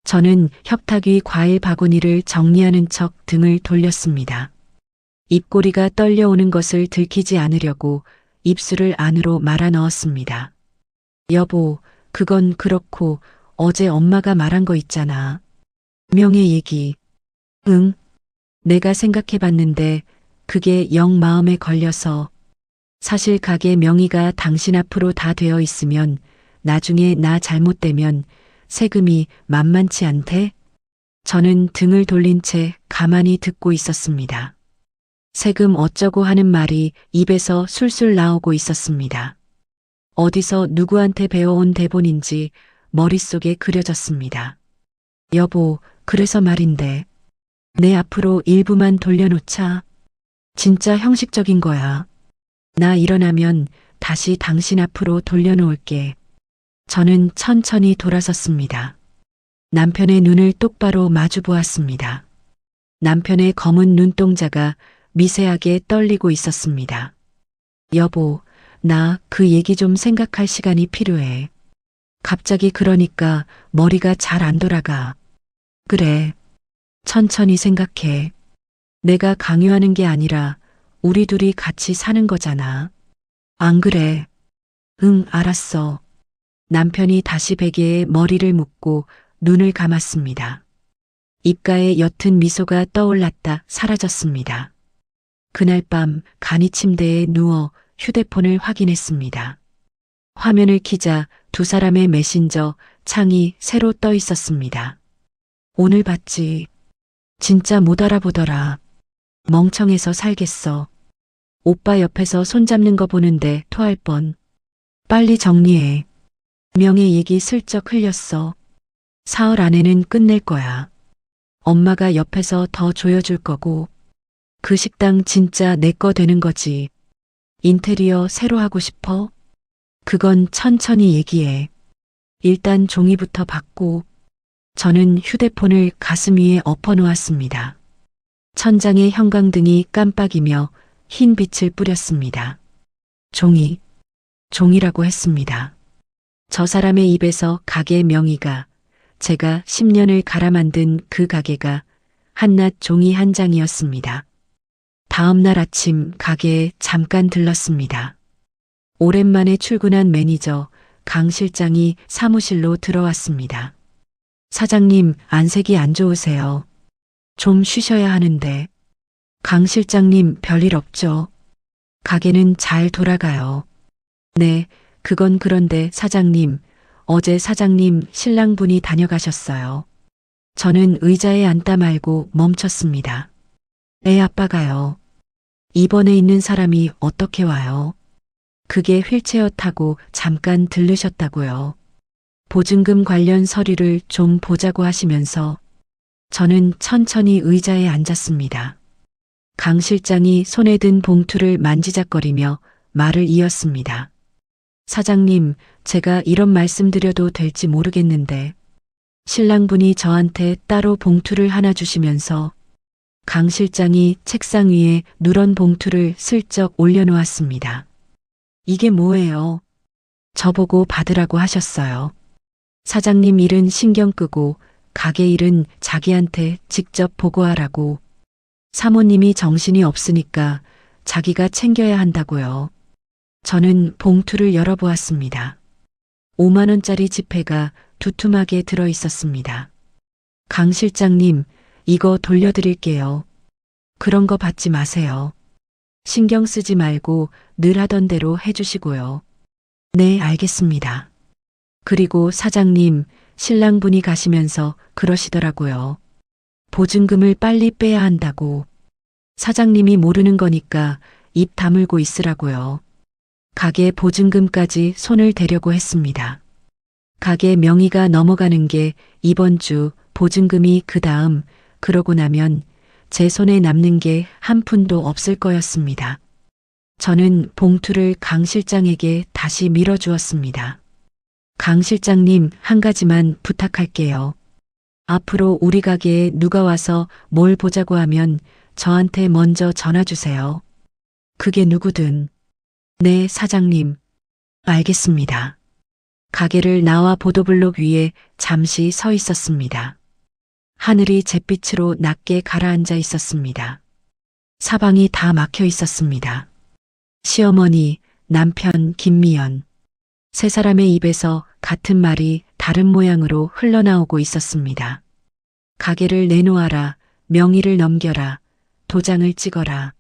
S1: 저는 협탁 위 과일 바구니를 정리하는 척 등을 돌렸습니다. 입꼬리가 떨려오는 것을 들키지 않으려고 입술을 안으로 말아 넣었습니다. 여보, 그건 그렇고 어제 엄마가 말한 거 있잖아. 명예 얘기. 응. 내가 생각해봤는데 그게 영 마음에 걸려서. 사실 가게 명의가 당신 앞으로 다 되어 있으면 나중에 나 잘못되면 세금이 만만치 않대? 저는 등을 돌린 채 가만히 듣고 있었습니다. 세금 어쩌고 하는 말이 입에서 술술 나오고 있었습니다. 어디서 누구한테 배워온 대본인지 머릿속에 그려졌습니다. 여보, 그래서 말인데 내 앞으로 일부만 돌려놓자. 진짜 형식적인 거야. 나 일어나면 다시 당신 앞으로 돌려놓을게. 저는 천천히 돌아섰습니다. 남편의 눈을 똑바로 마주 보았습니다. 남편의 검은 눈동자가 미세하게 떨리고 있었습니다. 여보, 나 그 얘기 좀 생각할 시간이 필요해. 갑자기 그러니까 머리가 잘 안 돌아가. 그래. 천천히 생각해. 내가 강요하는 게 아니라 우리 둘이 같이 사는 거잖아. 안 그래? 응, 알았어. 남편이 다시 베개에 머리를 묶고 눈을 감았습니다. 입가에 옅은 미소가 떠올랐다 사라졌습니다. 그날 밤 간이 침대에 누워 휴대폰을 확인했습니다. 화면을 키자 두 사람의 메신저 창이 새로 떠 있었습니다. 오늘 봤지? 진짜 못 알아보더라. 멍청해서 살겠어. 오빠 옆에서 손잡는 거 보는데 토할 뻔. 빨리 정리해. 명예 얘기 슬쩍 흘렸어. 사흘 안에는 끝낼 거야. 엄마가 옆에서 더 조여줄 거고. 그 식당 진짜 내 거 되는 거지. 인테리어 새로 하고 싶어? 그건 천천히 얘기해. 일단 종이부터 받고. 저는 휴대폰을 가슴 위에 엎어 놓았습니다. 천장에 형광등이 깜빡이며 흰 빛을 뿌렸습니다. 종이라고 했습니다. 저 사람의 입에서 가게 명의가, 제가 10년을 갈아 만든 그 가게가 한낱 종이 한 장이었습니다. 다음 날 아침 가게에 잠깐 들렀습니다. 오랜만에 출근한 매니저 강 실장이 사무실로 들어왔습니다. 사장님, 안색이 안 좋으세요. 좀 쉬셔야 하는데. 강 실장님, 별일 없죠? 가게는 잘 돌아가요. 네, 그건 그런데 사장님, 어제 사장님 신랑분이 다녀가셨어요. 저는 의자에 앉다 말고 멈췄습니다. 애 아빠가요. 입원해 있는 사람이 어떻게 와요? 그게 휠체어 타고 잠깐 들르셨다고요. 보증금 관련 서류를 좀 보자고 하시면서 저는 천천히 의자에 앉았습니다. 강 실장이 손에 든 봉투를 만지작거리며 말을 이었습니다. 사장님, 제가 이런 말씀 드려도 될지 모르겠는데 신랑분이 저한테 따로 봉투를 하나 주시면서 강 실장이 책상 위에 누런 봉투를 슬쩍 올려놓았습니다. 이게 뭐예요? 저보고 받으라고 하셨어요. 사장님 일은 신경 끄고 가게 일은 자기한테 직접 보고하라고. 사모님이 정신이 없으니까 자기가 챙겨야 한다고요. 저는 봉투를 열어보았습니다. 5만 원짜리 지폐가 두툼하게 들어 있었습니다. 강 실장님, 이거 돌려드릴게요. 그런 거 받지 마세요. 신경 쓰지 말고 늘 하던 대로 해주시고요. 네, 알겠습니다. 그리고 사장님, 신랑분이 가시면서 그러시더라고요. 보증금을 빨리 빼야 한다고. 사장님이 모르는 거니까 입 다물고 있으라고요. 가게 보증금까지 손을 대려고 했습니다. 가게 명의가 넘어가는 게 이번 주, 보증금이 그 다음, 그러고 나면 제 손에 남는 게 한 푼도 없을 거였습니다. 저는 봉투를 강 실장에게 다시 밀어주었습니다. 강 실장님, 한 가지만 부탁할게요. 앞으로 우리 가게에 누가 와서 뭘 보자고 하면 저한테 먼저 전화 주세요. 그게 누구든. 네, 사장님. 알겠습니다. 가게를 나와 보도블록 위에 잠시 서 있었습니다. 하늘이 잿빛으로 낮게 가라앉아 있었습니다. 사방이 다 막혀 있었습니다. 시어머니, 남편, 김미연. 세 사람의 입에서 같은 말이 다른 모양으로 흘러나오고 있었습니다. 가게를 내놓아라, 명의를 넘겨라, 도장을 찍어라.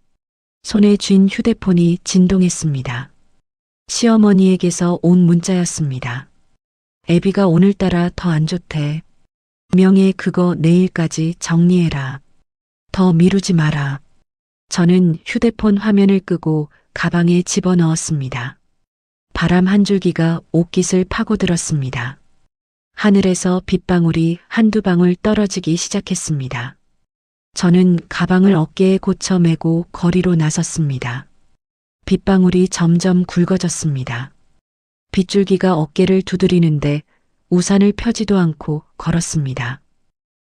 S1: 손에 쥔 휴대폰이 진동했습니다. 시어머니에게서 온 문자였습니다. 애비가 오늘따라 더 안 좋대. 명예 그거 내일까지 정리해라. 더 미루지 마라. 저는 휴대폰 화면을 끄고 가방에 집어넣었습니다. 바람 한 줄기가 옷깃을 파고들었습니다. 하늘에서 빗방울이 한두 방울 떨어지기 시작했습니다. 저는 가방을 어깨에 고쳐 메고 거리로 나섰습니다. 빗방울이 점점 굵어졌습니다. 빗줄기가 어깨를 두드리는데 우산을 펴지도 않고 걸었습니다.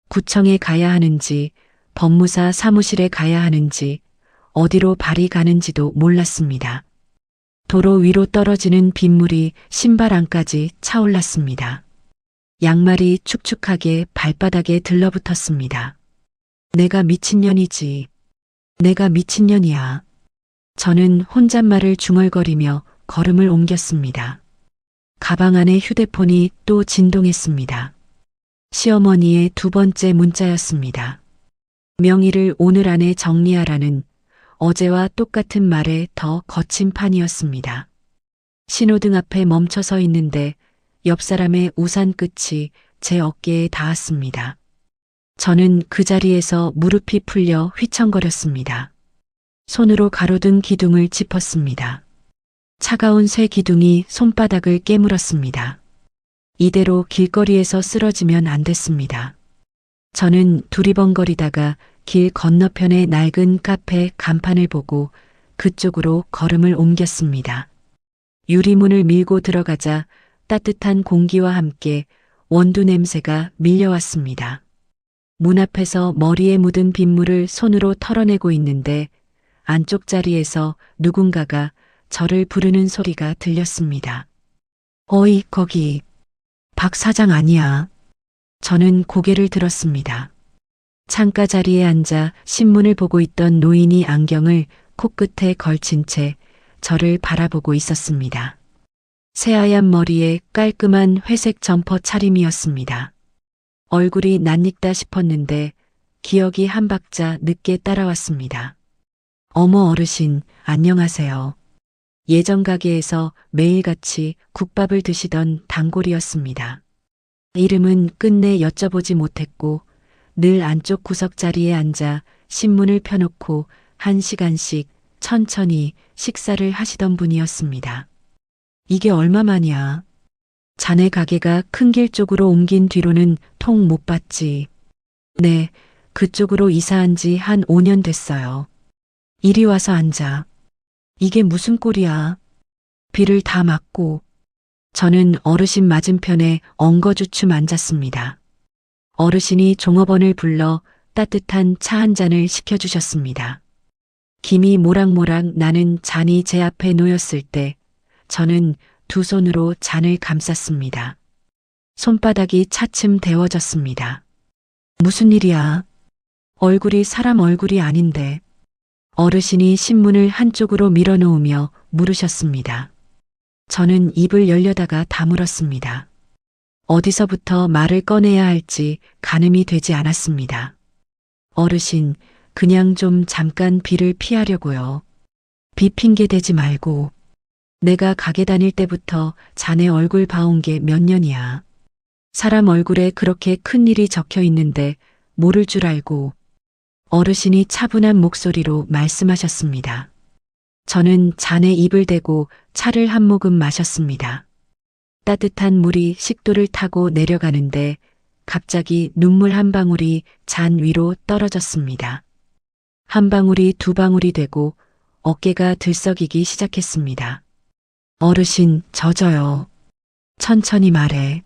S1: 구청에 가야 하는지, 법무사 사무실에 가야 하는지, 어디로 발이 가는지도 몰랐습니다. 도로 위로 떨어지는 빗물이 신발 안까지 차올랐습니다. 양말이 축축하게 발바닥에 들러붙었습니다. 내가 미친년이지. 내가 미친년이야. 저는 혼잣말을 중얼거리며 걸음을 옮겼습니다. 가방 안에 휴대폰이 또 진동했습니다. 시어머니의 두 번째 문자였습니다. 명의를 오늘 안에 정리하라는 어제와 똑같은 말에 더 거친 판이었습니다. 신호등 앞에 멈춰서 있는데 옆 사람의 우산 끝이 제 어깨에 닿았습니다. 저는 그 자리에서 무릎이 풀려 휘청거렸습니다. 손으로 가로등 기둥을 짚었습니다. 차가운 쇠 기둥이 손바닥을 깨물었습니다. 이대로 길거리에서 쓰러지면 안 됐습니다. 저는 두리번거리다가 길 건너편의 낡은 카페 간판을 보고 그쪽으로 걸음을 옮겼습니다. 유리문을 밀고 들어가자 따뜻한 공기와 함께 원두 냄새가 밀려왔습니다. 문 앞에서 머리에 묻은 빗물을 손으로 털어내고 있는데 안쪽 자리에서 누군가가 저를 부르는 소리가 들렸습니다. 어이, 거기. 박 사장 아니야. 저는 고개를 들었습니다. 창가 자리에 앉아 신문을 보고 있던 노인이 안경을 코끝에 걸친 채 저를 바라보고 있었습니다. 새하얀 머리에 깔끔한 회색 점퍼 차림이었습니다. 얼굴이 낯익다 싶었는데 기억이 한 박자 늦게 따라왔습니다. 어머 어르신, 안녕하세요. 예전 가게에서 매일같이 국밥을 드시던 단골이었습니다. 이름은 끝내 여쭤보지 못했고 늘 안쪽 구석 자리에 앉아 신문을 펴놓고 1시간씩 천천히 식사를 하시던 분이었습니다. 이게 얼마만이야? 자네 가게가 큰 길 쪽으로 옮긴 뒤로는 통 못 봤지. 네, 그쪽으로 이사한 지 한 5년 됐어요. 이리 와서 앉아. 이게 무슨 꼴이야? 비를 다 맞고. 저는 어르신 맞은편에 엉거주춤 앉았습니다. 어르신이 종업원을 불러 따뜻한 차 한 잔을 시켜주셨습니다. 김이 모락모락 나는 잔이 제 앞에 놓였을 때 저는 두 손으로 잔을 감쌌습니다. 손바닥이 차츰 데워졌습니다. 무슨 일이야? 얼굴이 사람 얼굴이 아닌데. 어르신이 신문을 한쪽으로 밀어놓으며 물으셨습니다. 저는 입을 열려다가 다물었습니다. 어디서부터 말을 꺼내야 할지 가늠이 되지 않았습니다. 어르신, 그냥 좀 잠깐 비를 피하려고요. 비 핑계 대지 말고. 내가 가게 다닐 때부터 자네 얼굴 봐온 게 몇 년이야. 사람 얼굴에 그렇게 큰 일이 적혀 있는데 모를 줄 알고. 어르신이 차분한 목소리로 말씀하셨습니다. 저는 잔에 입을 대고 차를 한 모금 마셨습니다. 따뜻한 물이 식도를 타고 내려가는데 갑자기 눈물 한 방울이 잔 위로 떨어졌습니다. 한 방울이 두 방울이 되고 어깨가 들썩이기 시작했습니다. 어르신, 젖어요. 천천히 말해.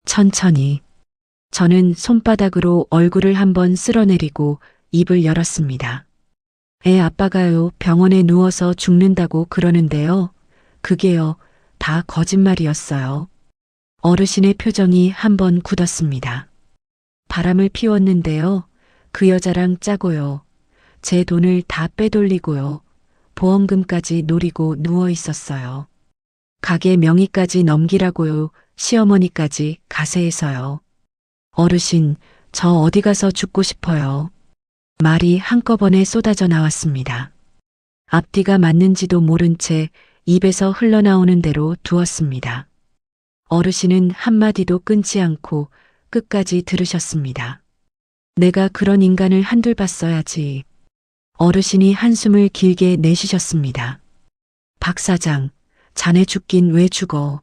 S1: 천천히. 저는 손바닥으로 얼굴을 한번 쓸어내리고 입을 열었습니다. 애 아빠가요, 병원에 누워서 죽는다고 그러는데요. 그게요, 다 거짓말이었어요. 어르신의 표정이 한번 굳었습니다. 바람을 피웠는데요. 그 여자랑 짜고요. 제 돈을 다 빼돌리고요. 보험금까지 노리고 누워 있었어요. 가게 명의까지 넘기라고요. 시어머니까지 가세해서요. 어르신, 저 어디 가서 죽고 싶어요. 말이 한꺼번에 쏟아져 나왔습니다. 앞뒤가 맞는지도 모른 채 입에서 흘러나오는 대로 두었습니다. 어르신은 한마디도 끊지 않고 끝까지 들으셨습니다. 내가 그런 인간을 한둘 봤어야지. 어르신이 한숨을 길게 내쉬셨습니다. 박 사장, 자네 죽긴 왜 죽어?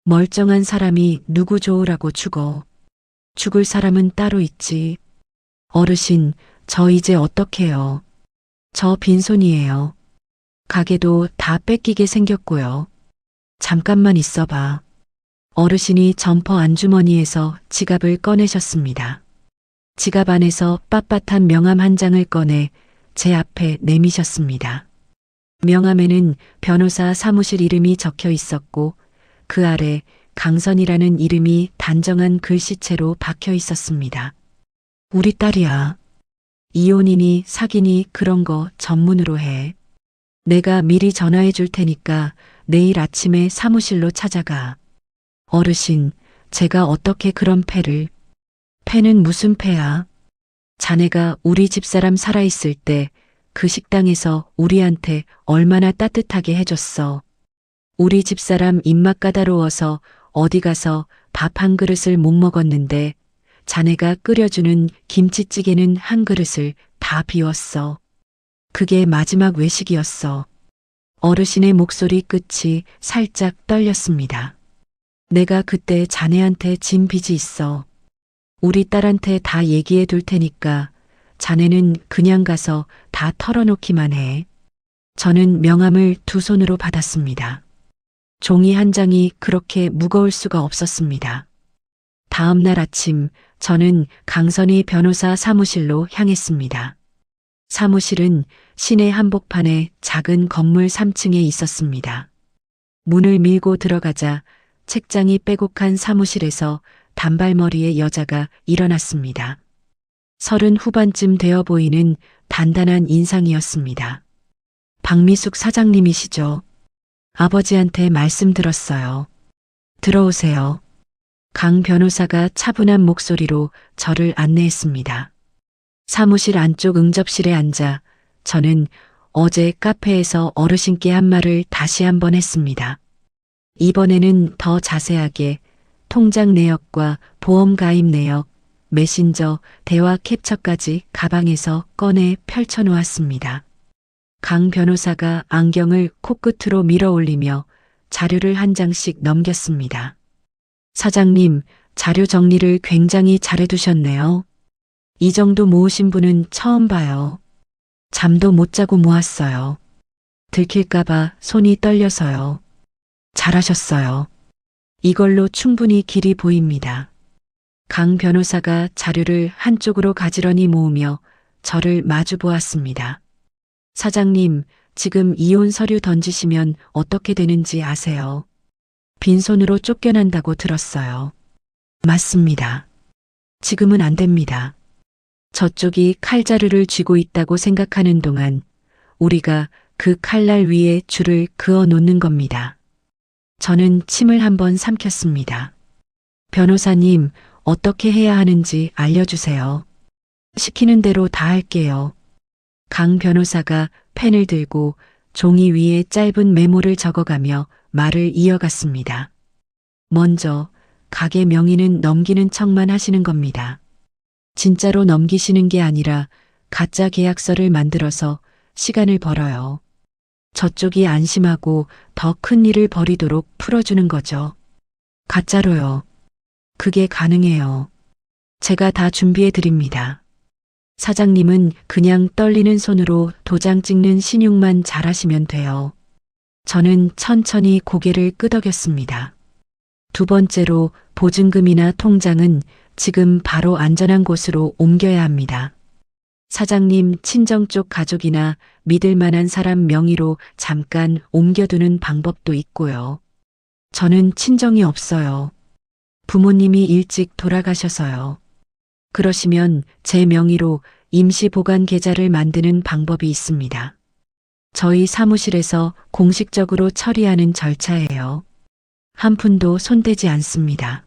S1: 멀쩡한 사람이 누구 좋으라고 죽어? 죽을 사람은 따로 있지. 어르신, 저 이제 어떡해요? 저 빈손이에요. 가게도 다 뺏기게 생겼고요. 잠깐만 있어봐. 어르신이 점퍼 안주머니에서 지갑을 꺼내셨습니다. 지갑 안에서 빳빳한 명함 한 장을 꺼내 제 앞에 내미셨습니다. 명함에는 변호사 사무실 이름이 적혀 있었고 그 아래 강선이라는 이름이 단정한 글씨체로 박혀 있었습니다. 우리 딸이야. 이혼이니 사귀니 그런 거 전문으로 해. 내가 미리 전화해 줄 테니까 내일 아침에 사무실로 찾아가. 어르신, 제가 어떻게 그런 패를. 패는 무슨 패야? 자네가 우리 집사람 살아있을 때 그 식당에서 우리한테 얼마나 따뜻하게 해줬어. 우리 집사람 입맛 까다로워서 어디 가서 밥 한 그릇을 못 먹었는데 자네가 끓여주는 김치찌개는 한 그릇을 다 비웠어. 그게 마지막 외식이었어. 어르신의 목소리 끝이 살짝 떨렸습니다. 내가 그때 자네한테 진 빚이 있어. 우리 딸한테 다 얘기해 둘 테니까 자네는 그냥 가서 다 털어놓기만 해. 저는 명함을 두 손으로 받았습니다. 종이 한 장이 그렇게 무거울 수가 없었습니다. 다음 날 아침 저는 강선희 변호사 사무실로 향했습니다. 사무실은 시내 한복판의 작은 건물 3층에 있었습니다. 문을 밀고 들어가자 책장이 빼곡한 사무실에서 단발머리의 여자가 일어났습니다. 30 후반쯤 되어 보이는 단단한 인상이었습니다. 박미숙 사장님이시죠? 아버지한테 말씀 들었어요. 들어오세요. 강 변호사가 차분한 목소리로 저를 안내했습니다. 사무실 안쪽 응접실에 앉아 저는 어제 카페에서 어르신께 한 말을 다시 한번 했습니다. 이번에는 더 자세하게 통장 내역과 보험 가입 내역, 메신저, 대화 캡처까지 가방에서 꺼내 펼쳐놓았습니다. 강 변호사가 안경을 코끝으로 밀어 올리며 자료를 한 장씩 넘겼습니다. 사장님, 자료 정리를 굉장히 잘해두셨네요. 이 정도 모으신 분은 처음 봐요. 잠도 못 자고 모았어요. 들킬까봐 손이 떨려서요. 잘하셨어요. 이걸로 충분히 길이 보입니다. 강 변호사가 자료를 한쪽으로 가지런히 모으며 저를 마주 보았습니다. 사장님, 지금 이혼 서류 던지시면 어떻게 되는지 아세요? 빈손으로 쫓겨난다고 들었어요. 맞습니다. 지금은 안 됩니다. 저쪽이 칼자루를 쥐고 있다고 생각하는 동안 우리가 그 칼날 위에 줄을 그어 놓는 겁니다. 저는 침을 한번 삼켰습니다. 변호사님, 어떻게 해야 하는지 알려주세요. 시키는 대로 다 할게요. 강 변호사가 펜을 들고 종이 위에 짧은 메모를 적어가며 말을 이어갔습니다. 먼저 가게 명의는 넘기는 척만 하시는 겁니다. 진짜로 넘기시는 게 아니라 가짜 계약서를 만들어서 시간을 벌어요. 저쪽이 안심하고 더 큰 일을 벌이도록 풀어주는 거죠. 가짜로요. 그게 가능해요. 제가 다 준비해 드립니다. 사장님은 그냥 떨리는 손으로 도장 찍는 신용만 잘하시면 돼요. 저는 천천히 고개를 끄덕였습니다. 두 번째로 보증금이나 통장은 지금 바로 안전한 곳으로 옮겨야 합니다. 사장님 친정 쪽 가족이나 믿을 만한 사람 명의로 잠깐 옮겨두는 방법도 있고요. 저는 친정이 없어요. 부모님이 일찍 돌아가셔서요. 그러시면 제 명의로 임시 보관 계좌를 만드는 방법이 있습니다. 저희 사무실에서 공식적으로 처리하는 절차예요. 한 푼도 손대지 않습니다.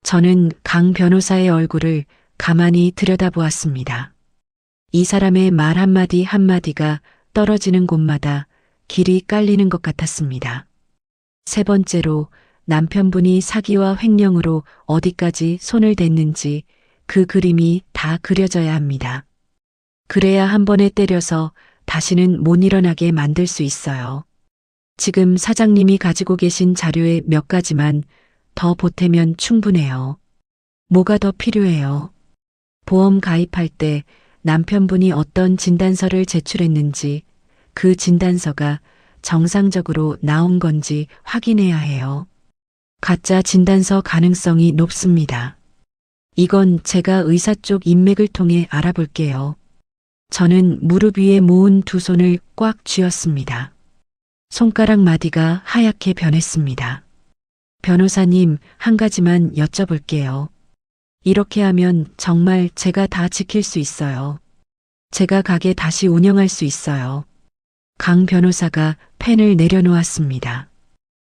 S1: 저는 강 변호사의 얼굴을 가만히 들여다보았습니다. 이 사람의 말 한마디 한마디가 떨어지는 곳마다 길이 깔리는 것 같았습니다. 세 번째로 남편분이 사기와 횡령으로 어디까지 손을 댔는지 그 그림이 다 그려져야 합니다. 그래야 한 번에 때려서 다시는 못 일어나게 만들 수 있어요. 지금 사장님이 가지고 계신 자료의 몇 가지만 더 보태면 충분해요. 뭐가 더 필요해요? 보험 가입할 때 남편분이 어떤 진단서를 제출했는지 그 진단서가 정상적으로 나온 건지 확인해야 해요. 가짜 진단서 가능성이 높습니다. 이건 제가 의사 쪽 인맥을 통해 알아볼게요. 저는 무릎 위에 모은 두 손을 꽉 쥐었습니다. 손가락 마디가 하얗게 변했습니다. 변호사님, 한 가지만 여쭤볼게요. 이렇게 하면 정말 제가 다 지킬 수 있어요. 제가 가게 다시 운영할 수 있어요. 강 변호사가 펜을 내려놓았습니다.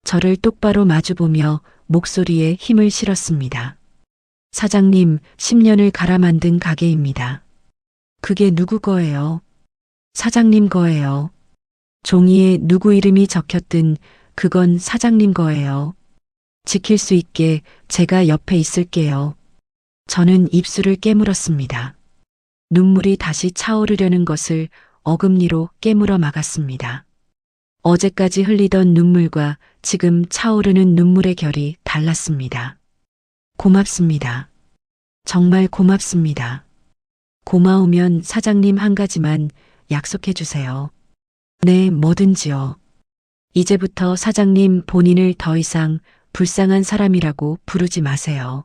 S1: 저를 똑바로 마주보며 목소리에 힘을 실었습니다. 사장님, 10년을 갈아 만든 가게입니다. 그게 누구 거예요? 사장님 거예요. 종이에 누구 이름이 적혔든 그건 사장님 거예요. 지킬 수 있게 제가 옆에 있을게요. 저는 입술을 깨물었습니다. 눈물이 다시 차오르려는 것을 어금니로 깨물어 막았습니다. 어제까지 흘리던 눈물과 지금 차오르는 눈물의 결이 달랐습니다. 고맙습니다. 정말 고맙습니다. 고마우면 사장님 한 가지만 약속해 주세요. 네, 뭐든지요. 이제부터 사장님 본인을 더 이상 불쌍한 사람이라고 부르지 마세요.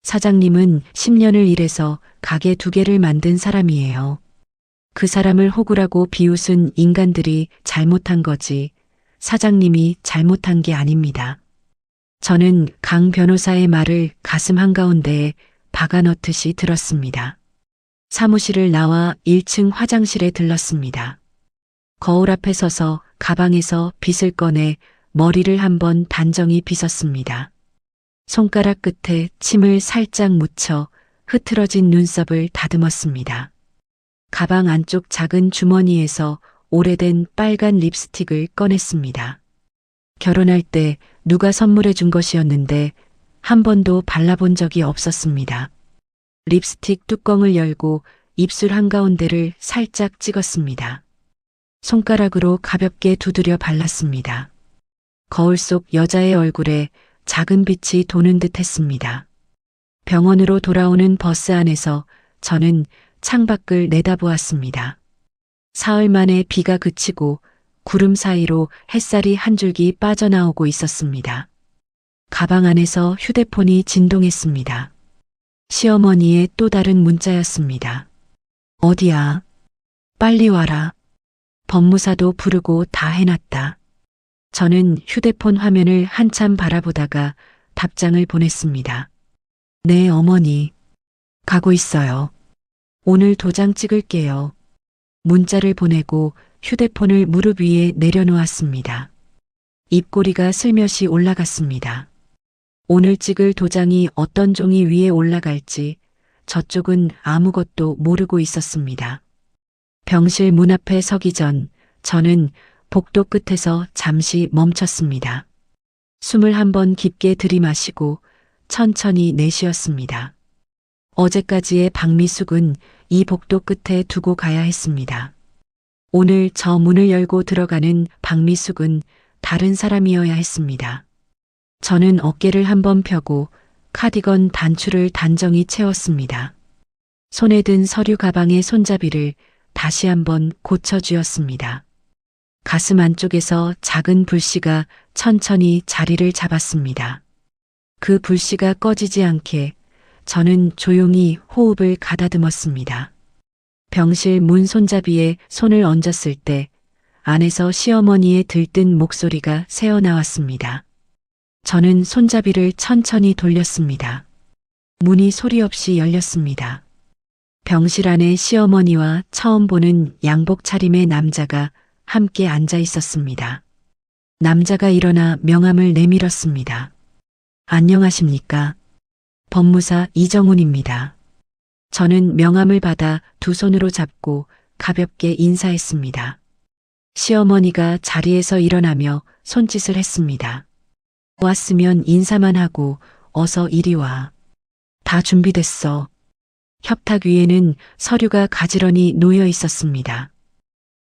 S1: 사장님은 10년을 일해서 가게 2개를 만든 사람이에요. 그 사람을 호구라고 비웃은 인간들이 잘못한 거지 사장님이 잘못한 게 아닙니다. 저는 강 변호사의 말을 가슴 한가운데에 박아 넣듯이 들었습니다. 사무실을 나와 1층 화장실에 들렀습니다. 거울 앞에 서서 가방에서 빗을 꺼내 머리를 한번 단정히 빗었습니다. 손가락 끝에 침을 살짝 묻혀 흐트러진 눈썹을 다듬었습니다. 가방 안쪽 작은 주머니에서 오래된 빨간 립스틱을 꺼냈습니다. 결혼할 때 누가 선물해 준 것이었는데 한 번도 발라본 적이 없었습니다. 립스틱 뚜껑을 열고 입술 한가운데를 살짝 찍었습니다. 손가락으로 가볍게 두드려 발랐습니다. 거울 속 여자의 얼굴에 작은 빛이 도는 듯 했습니다. 병원으로 돌아오는 버스 안에서 저는 창밖을 내다보았습니다. 사흘 만에 비가 그치고 구름 사이로 햇살이 한 줄기 빠져나오고 있었습니다. 가방 안에서 휴대폰이 진동했습니다. 시어머니의 또 다른 문자였습니다. 어디야? 빨리 와라. 법무사도 부르고 다 해놨다. 저는 휴대폰 화면을 한참 바라보다가 답장을 보냈습니다. 네, 어머니. 가고 있어요. 오늘 도장 찍을게요. 문자를 보내고 휴대폰을 무릎 위에 내려놓았습니다. 입꼬리가 슬며시 올라갔습니다. 오늘 찍을 도장이 어떤 종이 위에 올라갈지 저쪽은 아무것도 모르고 있었습니다. 병실 문 앞에 서기 전 저는 복도 끝에서 잠시 멈췄습니다. 숨을 한번 깊게 들이마시고 천천히 내쉬었습니다. 어제까지의 박미숙은 이 복도 끝에 두고 가야 했습니다. 오늘 저 문을 열고 들어가는 박미숙은 다른 사람이어야 했습니다. 저는 어깨를 한번 펴고 카디건 단추를 단정히 채웠습니다. 손에 든 서류 가방의 손잡이를 다시 한번 고쳐주었습니다. 가슴 안쪽에서 작은 불씨가 천천히 자리를 잡았습니다. 그 불씨가 꺼지지 않게 저는 조용히 호흡을 가다듬었습니다. 병실 문 손잡이에 손을 얹었을 때 안에서 시어머니의 들뜬 목소리가 새어나왔습니다. 저는 손잡이를 천천히 돌렸습니다. 문이 소리 없이 열렸습니다. 병실 안에 시어머니와 처음 보는 양복 차림의 남자가 함께 앉아 있었습니다. 남자가 일어나 명함을 내밀었습니다. 안녕하십니까? 법무사 이정훈입니다. 저는 명함을 받아 두 손으로 잡고 가볍게 인사했습니다. 시어머니가 자리에서 일어나며 손짓을 했습니다. 왔으면 인사만 하고 어서 이리 와. 다 준비됐어. 협탁 위에는 서류가 가지런히 놓여 있었습니다.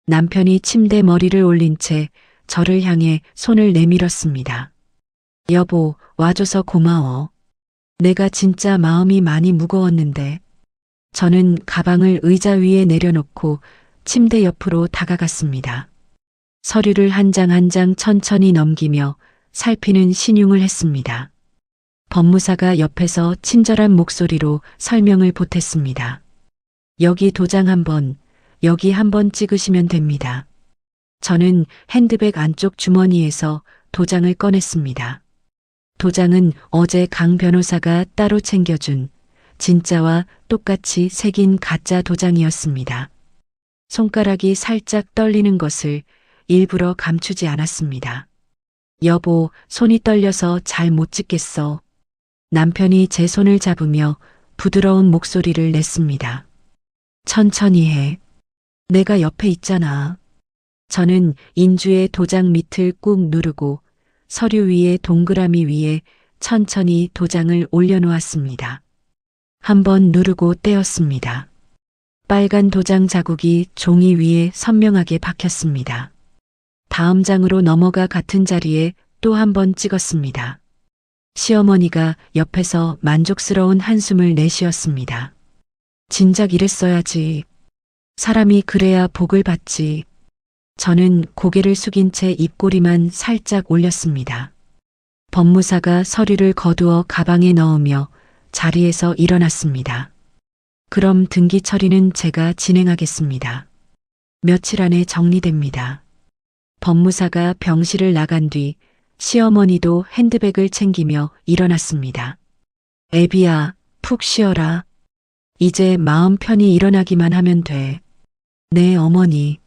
S1: 남편이 침대 머리를 올린 채 저를 향해 손을 내밀었습니다. 여보, 와줘서 고마워. 내가 진짜 마음이 많이 무거웠는데. 저는 가방을 의자 위에 내려놓고 침대 옆으로 다가갔습니다. 서류를 한 장 한 장 천천히 넘기며 살피는 신용을 했습니다. 법무사가 옆에서 친절한 목소리로 설명을 보탰습니다. 여기 도장 한번, 여기 한번 찍으시면 됩니다. 저는 핸드백 안쪽 주머니에서 도장을 꺼냈습니다. 도장은 어제 강 변호사가 따로 챙겨준 진짜와 똑같이 새긴 가짜 도장이었습니다. 손가락이 살짝 떨리는 것을 일부러 감추지 않았습니다. 여보, 손이 떨려서 잘 못 찍겠어. 남편이 제 손을 잡으며 부드러운 목소리를 냈습니다. 천천히 해. 내가 옆에 있잖아. 저는 인주의 도장 밑을 꾹 누르고 서류 위에 동그라미 위에 천천히 도장을 올려놓았습니다. 한번 누르고 떼었습니다. 빨간 도장 자국이 종이 위에 선명하게 박혔습니다. 다음 장으로 넘어가 같은 자리에 또 한 번 찍었습니다. 시어머니가 옆에서 만족스러운 한숨을 내쉬었습니다. 진작 이랬어야지. 사람이 그래야 복을 받지. 저는 고개를 숙인 채 입꼬리만 살짝 올렸습니다. 법무사가 서류를 거두어 가방에 넣으며 자리에서 일어났습니다. 그럼 등기 처리는 제가 진행하겠습니다. 며칠 안에 정리됩니다. 법무사가 병실을 나간 뒤 시어머니도 핸드백을 챙기며 일어났습니다. 애비야, 푹 쉬어라. 이제 마음 편히 일어나기만 하면 돼. 네, 어머니.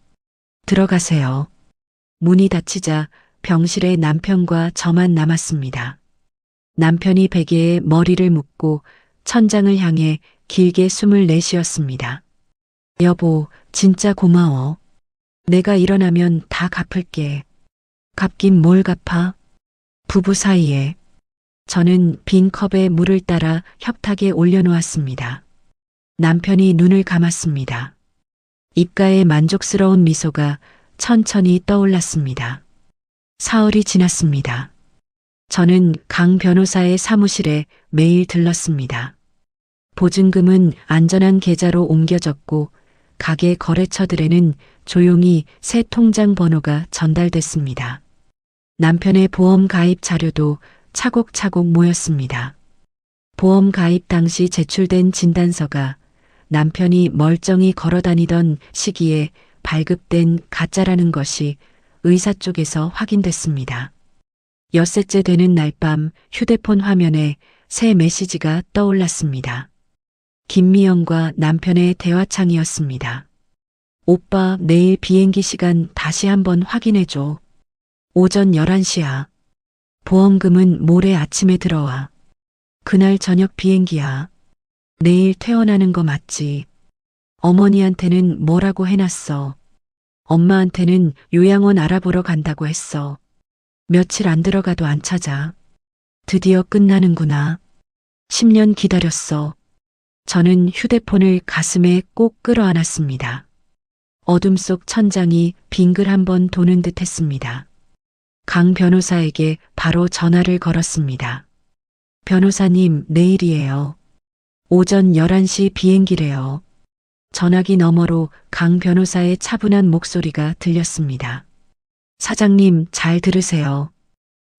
S1: 들어가세요. 문이 닫히자 병실에 남편과 저만 남았습니다. 남편이 베개에 머리를 묶고 천장을 향해 길게 숨을 내쉬었습니다. 여보, 진짜 고마워. 내가 일어나면 다 갚을게. 갚긴 뭘 갚아? 부부 사이에. 저는 빈 컵에 물을 따라 협탁에 올려놓았습니다. 남편이 눈을 감았습니다. 입가에 만족스러운 미소가 천천히 떠올랐습니다. 사흘이 지났습니다. 저는 강 변호사의 사무실에 매일 들렀습니다. 보증금은 안전한 계좌로 옮겨졌고 가게 거래처들에는 조용히 새 통장 번호가 전달됐습니다. 남편의 보험 가입 자료도 차곡차곡 모였습니다. 보험 가입 당시 제출된 진단서가 남편이 멀쩡히 걸어다니던 시기에 발급된 가짜라는 것이 의사 쪽에서 확인됐습니다. 엿새째 되는 날 밤 휴대폰 화면에 새 메시지가 떠올랐습니다. 김미영과 남편의 대화창이었습니다. 오빠, 내일 비행기 시간 다시 한번 확인해줘. 오전 11시야. 보험금은 모레 아침에 들어와. 그날 저녁 비행기야. 내일 퇴원하는 거 맞지? 어머니한테는 뭐라고 해놨어? 엄마한테는 요양원 알아보러 간다고 했어. 며칠 안 들어가도 안 찾아. 드디어 끝나는구나. 10년 기다렸어. 저는 휴대폰을 가슴에 꼭 끌어안았습니다. 어둠 속 천장이 빙글 한번 도는 듯 했습니다. 강 변호사에게 바로 전화를 걸었습니다. 변호사님, 내일이에요. 오전 11시 비행기래요. 전화기 너머로 강 변호사의 차분한 목소리가 들렸습니다. 사장님, 잘 들으세요.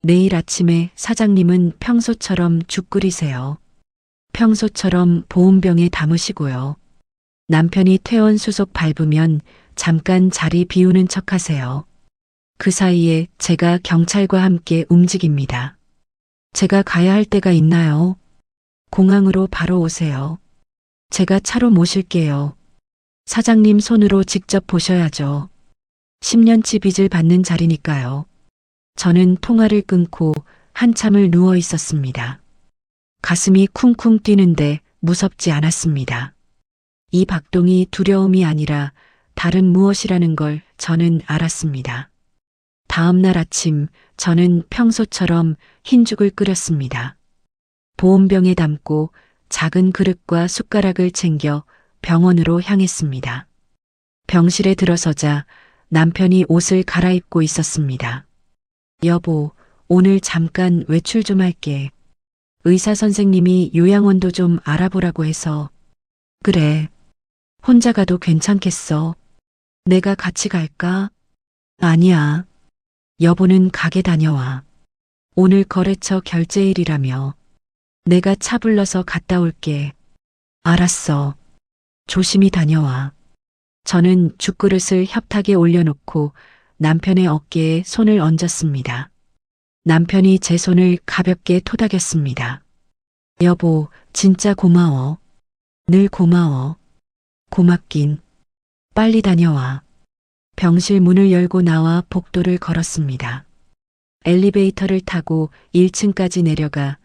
S1: 내일 아침에 사장님은 평소처럼 죽 끓이세요. 평소처럼 보온병에 담으시고요. 남편이 퇴원 수속 밟으면 잠깐 자리 비우는 척 하세요. 그 사이에 제가 경찰과 함께 움직입니다. 제가 가야 할 때가 있나요? 공항으로 바로 오세요. 제가 차로 모실게요. 사장님 손으로 직접 보셔야죠. 10년치 빚을 받는 자리니까요. 저는 통화를 끊고 한참을 누워 있었습니다. 가슴이 쿵쿵 뛰는데 무섭지 않았습니다. 이 박동이 두려움이 아니라 다른 무엇이라는 걸 저는 알았습니다. 다음 날 아침 저는 평소처럼 흰죽을 끓였습니다. 보온병에 담고 작은 그릇과 숟가락을 챙겨 병원으로 향했습니다. 병실에 들어서자 남편이 옷을 갈아입고 있었습니다. 여보, 오늘 잠깐 외출 좀 할게. 의사 선생님이 요양원도 좀 알아보라고 해서. 그래. 혼자 가도 괜찮겠어. 내가 같이 갈까? 아니야. 여보는 가게 다녀와. 오늘 거래처 결제일이라며. 내가 차 불러서 갔다 올게. 알았어. 조심히 다녀와. 저는 죽그릇을 협탁에 올려놓고 남편의 어깨에 손을 얹었습니다. 남편이 제 손을 가볍게 토닥였습니다. 여보, 진짜 고마워. 늘 고마워. 고맙긴. 빨리 다녀와. 병실 문을 열고 나와 복도를 걸었습니다. 엘리베이터를 타고 1층까지 내려가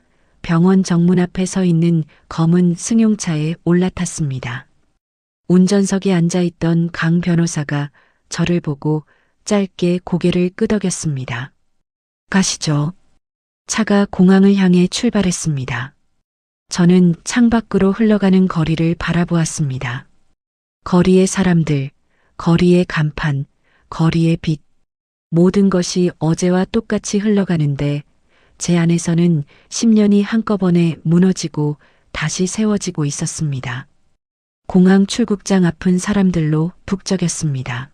S1: 병원 정문 앞에 서 있는 검은 승용차에 올라탔습니다. 운전석에 앉아있던 강 변호사가 저를 보고 짧게 고개를 끄덕였습니다. 가시죠. 차가 공항을 향해 출발했습니다. 저는 창밖으로 흘러가는 거리를 바라보았습니다. 거리의 사람들, 거리의 간판, 거리의 빛, 모든 것이 어제와 똑같이 흘러가는데 제 안에서는 10년이 한꺼번에 무너지고 다시 세워지고 있었습니다. 공항 출국장 앞은 사람들로 북적였습니다.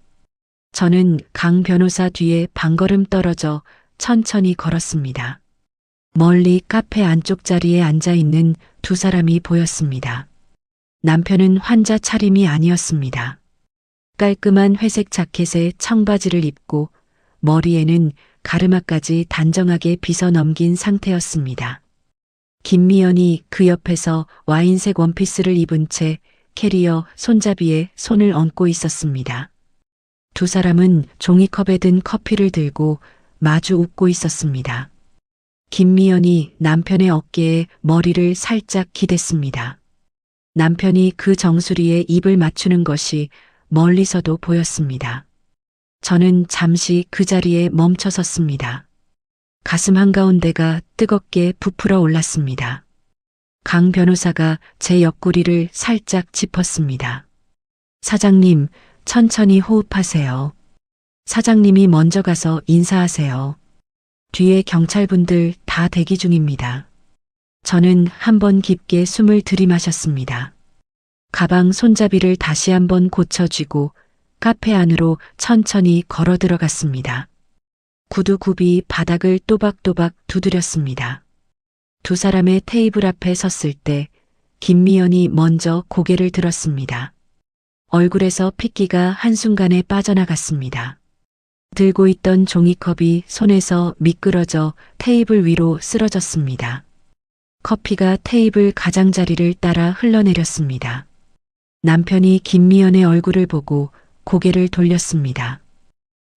S1: 저는 강 변호사 뒤에 반걸음 떨어져 천천히 걸었습니다. 멀리 카페 안쪽 자리에 앉아 있는 두 사람이 보였습니다. 남편은 환자 차림이 아니었습니다. 깔끔한 회색 자켓에 청바지를 입고 머리에는 가르마까지 단정하게 빗어 넘긴 상태였습니다. 김미연이 그 옆에서 와인색 원피스를 입은 채 캐리어 손잡이에 손을 얹고 있었습니다. 두 사람은 종이컵에 든 커피를 들고 마주 웃고 있었습니다. 김미연이 남편의 어깨에 머리를 살짝 기댔습니다. 남편이 그 정수리에 입을 맞추는 것이 멀리서도 보였습니다. 저는 잠시 그 자리에 멈춰 섰습니다. 가슴 한가운데가 뜨겁게 부풀어 올랐습니다. 강 변호사가 제 옆구리를 살짝 짚었습니다. 사장님, 천천히 호흡하세요. 사장님이 먼저 가서 인사하세요. 뒤에 경찰분들 다 대기 중입니다. 저는 한번 깊게 숨을 들이마셨습니다. 가방 손잡이를 다시 한번 고쳐쥐고 카페 안으로 천천히 걸어 들어갔습니다. 구두굽이 바닥을 또박또박 두드렸습니다. 두 사람의 테이블 앞에 섰을 때 김미연이 먼저 고개를 들었습니다. 얼굴에서 핏기가 한순간에 빠져나갔습니다. 들고 있던 종이컵이 손에서 미끄러져 테이블 위로 쓰러졌습니다. 커피가 테이블 가장자리를 따라 흘러내렸습니다. 남편이 김미연의 얼굴을 보고 고개를 돌렸습니다.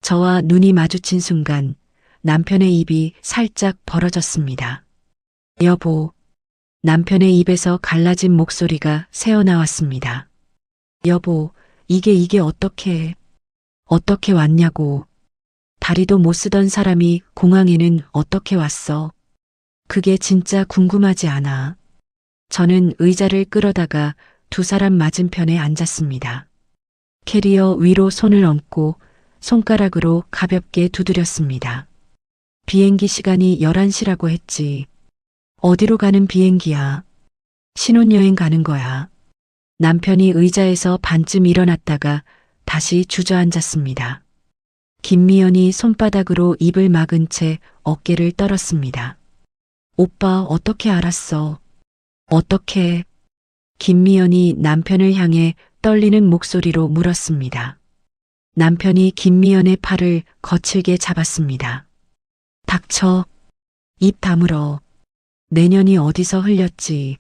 S1: 저와 눈이 마주친 순간 남편의 입이 살짝 벌어졌습니다. 여보, 남편의 입에서 갈라진 목소리가 새어나왔습니다. 여보, 이게 어떻게 왔냐고. 다리도 못 쓰던 사람이 공항에는 어떻게 왔어? 그게 진짜 궁금하지 않아. 저는 의자를 끌어다가 두 사람 맞은편에 앉았습니다. 캐리어 위로 손을 얹고 손가락으로 가볍게 두드렸습니다. 비행기 시간이 11시라고 했지. 어디로 가는 비행기야? 신혼여행 가는 거야. 남편이 의자에서 반쯤 일어났다가 다시 주저앉았습니다. 김미연이 손바닥으로 입을 막은 채 어깨를 떨었습니다. 오빠 어떻게 알았어? 어떻게? 김미연이 남편을 향해 떨리는 목소리로 물었습니다. 남편이 김미연의 팔을 거칠게 잡았습니다. 닥쳐. 입 다물어. 내년이 어디서 흘렸지.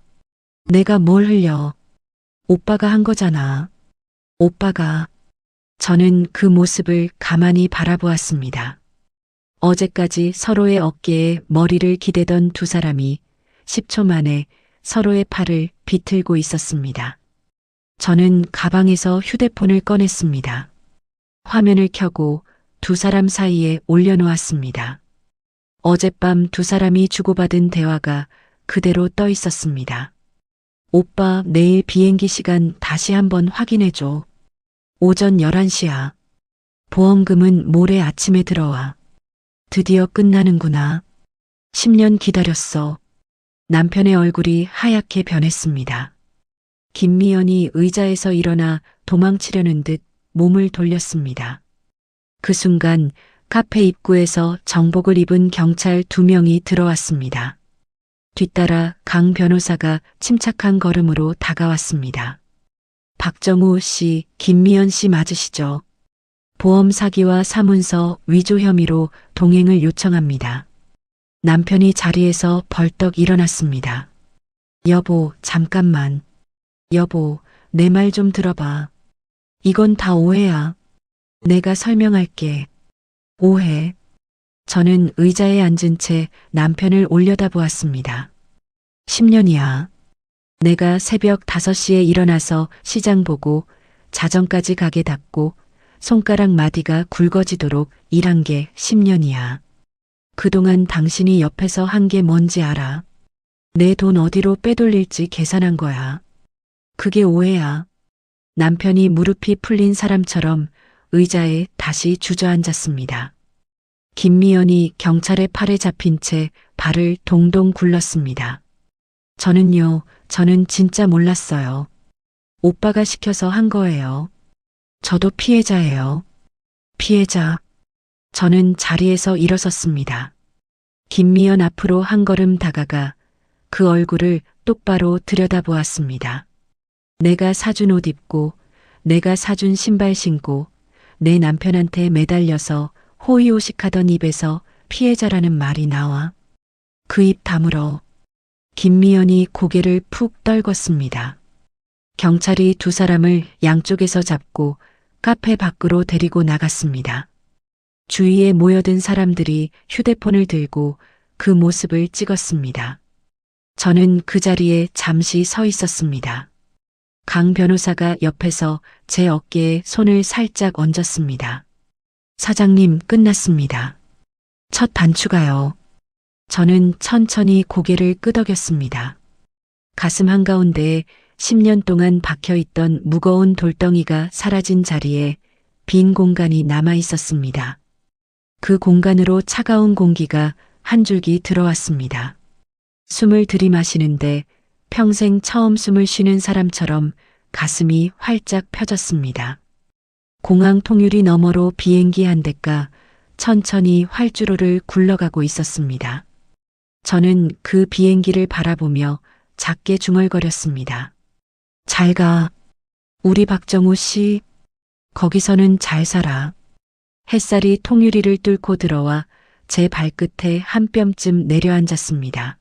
S1: 내가 뭘 흘려. 오빠가 한 거잖아. 오빠가. 저는 그 모습을 가만히 바라보았습니다. 어제까지 서로의 어깨에 머리를 기대던 두 사람이 10초 만에 서로의 팔을 비틀고 있었습니다. 저는 가방에서 휴대폰을 꺼냈습니다. 화면을 켜고 두 사람 사이에 올려놓았습니다. 어젯밤 두 사람이 주고받은 대화가 그대로 떠 있었습니다. 오빠, 내일 비행기 시간 다시 한번 확인해줘. 오전 11시야. 보험금은 모레 아침에 들어와. 드디어 끝나는구나. 10년 기다렸어. 남편의 얼굴이 하얗게 변했습니다. 김미연이 의자에서 일어나 도망치려는 듯 몸을 돌렸습니다. 그 순간 카페 입구에서 정복을 입은 경찰 2명이 들어왔습니다. 뒤따라 강 변호사가 침착한 걸음으로 다가왔습니다. 박정우 씨, 김미연 씨 맞으시죠? 보험 사기와 사문서 위조 혐의로 동행을 요청합니다. 남편이 자리에서 벌떡 일어났습니다. 여보, 잠깐만. 여보, 내 말 좀 들어봐. 이건 다 오해야. 내가 설명할게. 오해. 저는 의자에 앉은 채 남편을 올려다보았습니다. 10년이야. 내가 새벽 5시에 일어나서 시장 보고 자정까지 가게 닦고 손가락 마디가 굵어지도록 일한 게 10년이야. 그동안 당신이 옆에서 한 게 뭔지 알아? 내 돈 어디로 빼돌릴지 계산한 거야. 그게 오해야. 남편이 무릎이 풀린 사람처럼 의자에 다시 주저앉았습니다. 김미연이 경찰의 팔에 잡힌 채 발을 동동 굴렀습니다. 저는 진짜 몰랐어요. 오빠가 시켜서 한 거예요. 저도 피해자예요. 피해자. 저는 자리에서 일어섰습니다. 김미연 앞으로 한 걸음 다가가 그 얼굴을 똑바로 들여다보았습니다. 내가 사준 옷 입고, 내가 사준 신발 신고, 내 남편한테 매달려서 호의호식하던 입에서 피해자라는 말이 나와. 그 입 다물어. 김미연이 고개를 푹 떨궜습니다. 경찰이 두 사람을 양쪽에서 잡고 카페 밖으로 데리고 나갔습니다. 주위에 모여든 사람들이 휴대폰을 들고 그 모습을 찍었습니다. 저는 그 자리에 잠시 서 있었습니다. 강 변호사가 옆에서 제 어깨에 손을 살짝 얹었습니다. 사장님, 끝났습니다. 첫 단추가요. 저는 천천히 고개를 끄덕였습니다. 가슴 한가운데에 10년 동안 박혀있던 무거운 돌덩이가 사라진 자리에 빈 공간이 남아 있었습니다. 그 공간으로 차가운 공기가 한 줄기 들어왔습니다. 숨을 들이마시는데 평생 처음 숨을 쉬는 사람처럼 가슴이 활짝 펴졌습니다. 공항 통유리 너머로 비행기 한 대가 천천히 활주로를 굴러가고 있었습니다. 저는 그 비행기를 바라보며 작게 중얼거렸습니다. 잘 가. 우리 박정우 씨. 거기서는 잘 살아. 햇살이 통유리를 뚫고 들어와 제 발끝에 한 뼘쯤 내려앉았습니다.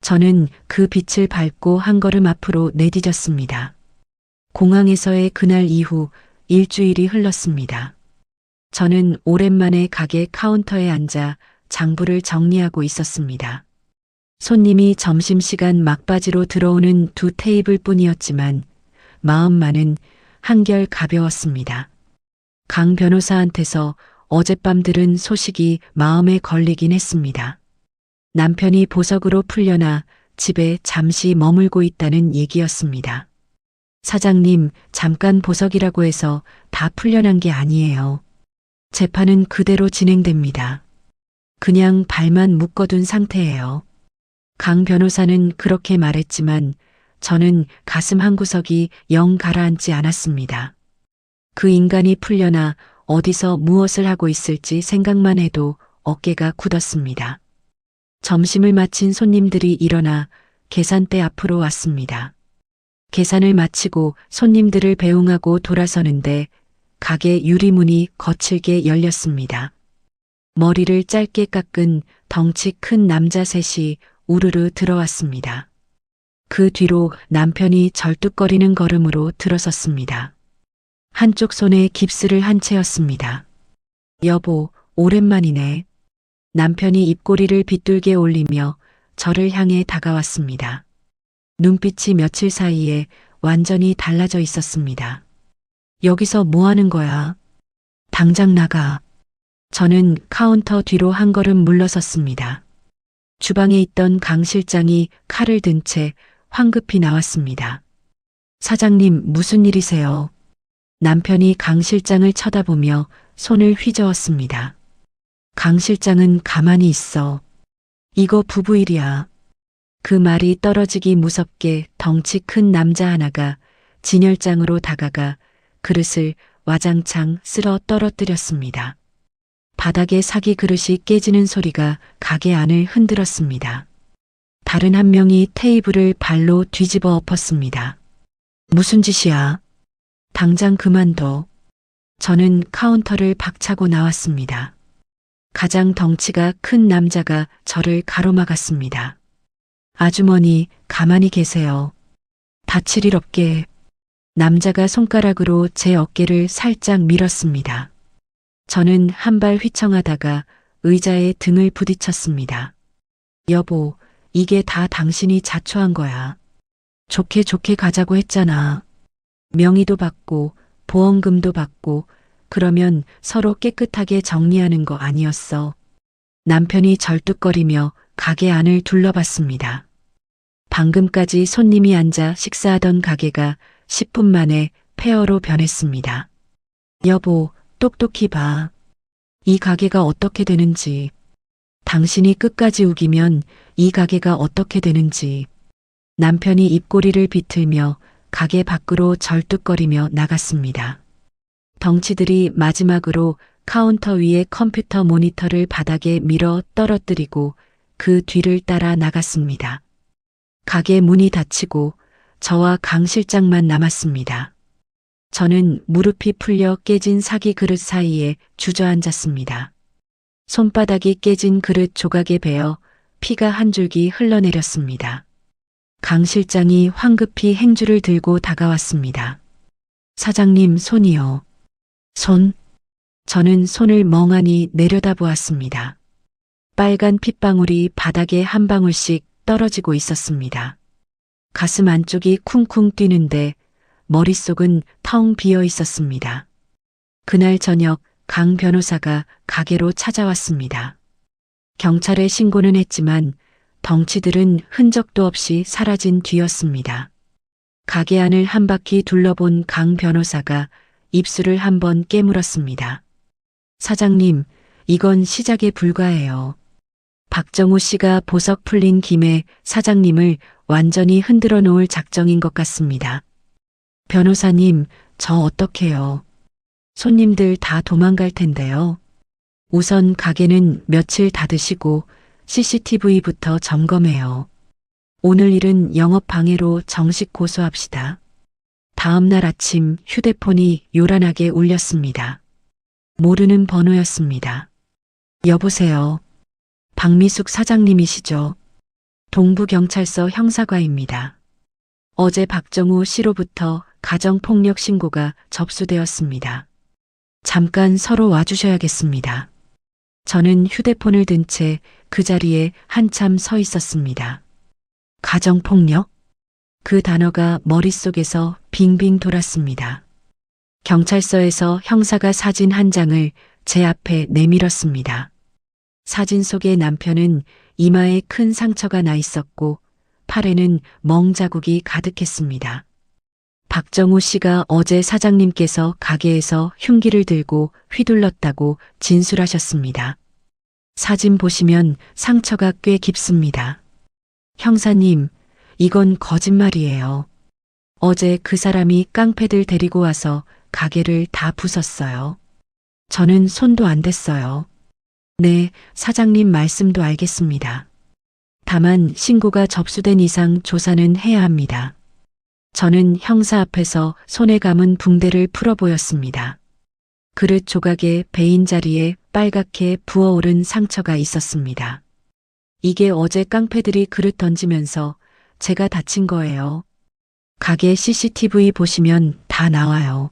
S1: 저는 그 빛을 밟고 한 걸음 앞으로 내디뎠습니다. 공항에서의 그날 이후 일주일이 흘렀습니다. 저는 오랜만에 가게 카운터에 앉아 장부를 정리하고 있었습니다. 손님이 점심시간 막바지로 들어오는 두 테이블 뿐이었지만 마음만은 한결 가벼웠습니다. 강 변호사한테서 어젯밤 들은 소식이 마음에 걸리긴 했습니다. 남편이 보석으로 풀려나 집에 잠시 머물고 있다는 얘기였습니다. 사장님, 잠깐 보석이라고 해서 다 풀려난 게 아니에요. 재판은 그대로 진행됩니다. 그냥 발만 묶어둔 상태예요. 강 변호사는 그렇게 말했지만 저는 가슴 한구석이 영 가라앉지 않았습니다. 그 인간이 풀려나 어디서 무엇을 하고 있을지 생각만 해도 어깨가 굳었습니다. 점심을 마친 손님들이 일어나 계산대 앞으로 왔습니다. 계산을 마치고 손님들을 배웅하고 돌아서는데 가게 유리문이 거칠게 열렸습니다. 머리를 짧게 깎은 덩치 큰 남자 셋이 우르르 들어왔습니다. 그 뒤로 남편이 절뚝거리는 걸음으로 들어섰습니다. 한쪽 손에 깁스를 한 채였습니다. 여보, 오랜만이네. 남편이 입꼬리를 빗둘게 올리며 저를 향해 다가왔습니다. 눈빛이 며칠 사이에 완전히 달라져 있었습니다. 여기서 뭐 하는 거야? 당장 나가. 저는 카운터 뒤로 한 걸음 물러섰습니다. 주방에 있던 강 실장이 칼을 든 채 황급히 나왔습니다. 사장님, 무슨 일이세요? 남편이 강 실장을 쳐다보며 손을 휘저었습니다. 강 실장은 가만히 있어. 이거 부부 일이야. 그 말이 떨어지기 무섭게 덩치 큰 남자 하나가 진열장으로 다가가 그릇을 와장창 쓸어 떨어뜨렸습니다. 바닥에 사기 그릇이 깨지는 소리가 가게 안을 흔들었습니다. 다른 한 명이 테이블을 발로 뒤집어 엎었습니다. 무슨 짓이야? 당장 그만둬. 저는 카운터를 박차고 나왔습니다. 가장 덩치가 큰 남자가 저를 가로막았습니다. 아주머니, 가만히 계세요. 다칠 일 없게. 남자가 손가락으로 제 어깨를 살짝 밀었습니다. 저는 한 발 휘청하다가 의자에 등을 부딪혔습니다. 여보, 이게 다 당신이 자초한 거야. 좋게 좋게 가자고 했잖아. 명의도 받고 보험금도 받고 그러면 서로 깨끗하게 정리하는 거 아니었어. 남편이 절뚝거리며 가게 안을 둘러봤습니다. 방금까지 손님이 앉아 식사하던 가게가 10분 만에 폐허로 변했습니다. 여보, 똑똑히 봐. 이 가게가 어떻게 되는지. 당신이 끝까지 우기면 이 가게가 어떻게 되는지. 남편이 입꼬리를 비틀며 가게 밖으로 절뚝거리며 나갔습니다. 덩치들이 마지막으로 카운터 위의 컴퓨터 모니터를 바닥에 밀어 떨어뜨리고 그 뒤를 따라 나갔습니다. 가게 문이 닫히고 저와 강 실장만 남았습니다. 저는 무릎이 풀려 깨진 사기 그릇 사이에 주저앉았습니다. 손바닥이 깨진 그릇 조각에 베어 피가 한 줄기 흘러내렸습니다. 강 실장이 황급히 행주를 들고 다가왔습니다. 사장님, 손이요. 손? 저는 손을 멍하니 내려다보았습니다. 빨간 핏방울이 바닥에 한 방울씩 떨어지고 있었습니다. 가슴 안쪽이 쿵쿵 뛰는데 머릿속은 텅 비어 있었습니다. 그날 저녁 강 변호사가 가게로 찾아왔습니다. 경찰에 신고는 했지만 덩치들은 흔적도 없이 사라진 뒤였습니다. 가게 안을 한 바퀴 둘러본 강 변호사가 입술을 한번 깨물었습니다. 사장님, 이건 시작에 불과해요. 박정우 씨가 보석 풀린 김에 사장님을 완전히 흔들어 놓을 작정인 것 같습니다. 변호사님, 저 어떡해요? 손님들 다 도망갈 텐데요. 우선 가게는 며칠 닫으시고 CCTV부터 점검해요. 오늘 일은 영업방해로 정식 고소합시다. 다음 날 아침 휴대폰이 요란하게 울렸습니다. 모르는 번호였습니다. 여보세요. 박미숙 사장님이시죠? 동부경찰서 형사과입니다. 어제 박정우 씨로부터 가정폭력 신고가 접수되었습니다. 잠깐 서로 와주셔야겠습니다. 저는 휴대폰을 든 채 그 자리에 한참 서 있었습니다. 가정폭력? 그 단어가 머릿속에서 빙빙 돌았습니다. 경찰서에서 형사가 사진 한 장을 제 앞에 내밀었습니다. 사진 속의 남편은 이마에 큰 상처가 나 있었고 팔에는 멍 자국이 가득했습니다. 박정우 씨가 어제 사장님께서 가게에서 흉기를 들고 휘둘렀다고 진술하셨습니다. 사진 보시면 상처가 꽤 깊습니다. 형사님, 이건 거짓말이에요. 어제 그 사람이 깡패들 데리고 와서 가게를 다 부쉈어요. 저는 손도 안 댔어요. 네, 사장님 말씀도 알겠습니다. 다만 신고가 접수된 이상 조사는 해야 합니다. 저는 형사 앞에서 손에 감은 붕대를 풀어 보였습니다. 그릇 조각에 베인 자리에 빨갛게 부어오른 상처가 있었습니다. 이게 어제 깡패들이 그릇 던지면서 제가 다친 거예요. 가게 CCTV 보시면 다 나와요.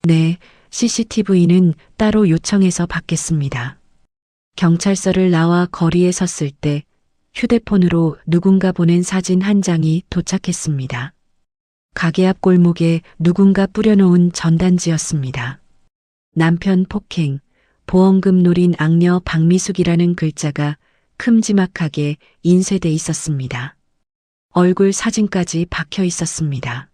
S1: 네, CCTV는 따로 요청해서 받겠습니다. 경찰서를 나와 거리에 섰을 때 휴대폰으로 누군가 보낸 사진 한 장이 도착했습니다. 가게 앞 골목에 누군가 뿌려놓은 전단지였습니다. 남편 폭행, 보험금 노린 악녀 박미숙이라는 글자가 큼지막하게 인쇄돼 있었습니다. 얼굴 사진까지 박혀 있었습니다.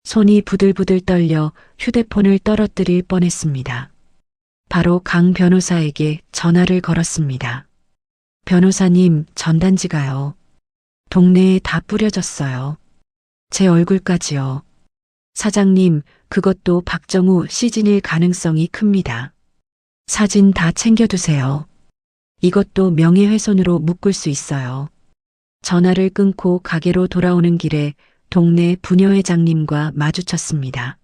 S1: 손이 부들부들 떨려 휴대폰을 떨어뜨릴 뻔했습니다. 바로 강 변호사에게 전화를 걸었습니다. 변호사님, 전단지가요. 동네에 다 뿌려졌어요. 제 얼굴까지요. 사장님, 그것도 박정우 시즌일 가능성이 큽니다. 사진 다 챙겨두세요. 이것도 명예훼손으로 묶을 수 있어요. 전화를 끊고 가게로 돌아오는 길에 동네 부녀회장님과 마주쳤습니다.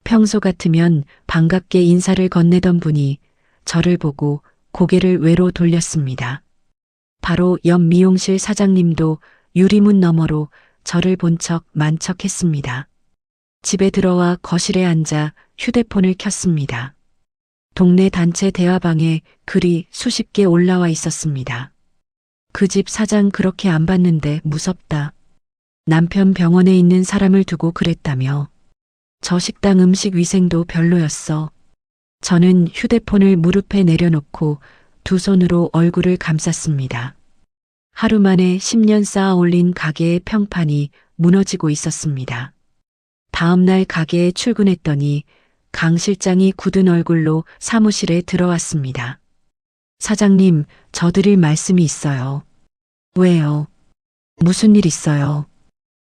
S1: 평소 같으면 반갑게 인사를 건네던 분이 저를 보고 고개를 외로 돌렸습니다. 바로 옆 미용실 사장님도 유리문 너머로 저를 본 척 만척했습니다. 집에 들어와 거실에 앉아 휴대폰을 켰습니다. 동네 단체 대화방에 글이 수십 개 올라와 있었습니다. 그 집 사장 그렇게 안 봤는데 무섭다. 남편 병원에 있는 사람을 두고 그랬다며. 저 식당 음식 위생도 별로였어. 저는 휴대폰을 무릎에 내려놓고 두 손으로 얼굴을 감쌌습니다. 하루 만에 10년 쌓아 올린 가게의 평판이 무너지고 있었습니다. 다음 날 가게에 출근했더니 강 실장이 굳은 얼굴로 사무실에 들어왔습니다. 사장님, 저 드릴 말씀이 있어요. 왜요? 무슨 일 있어요?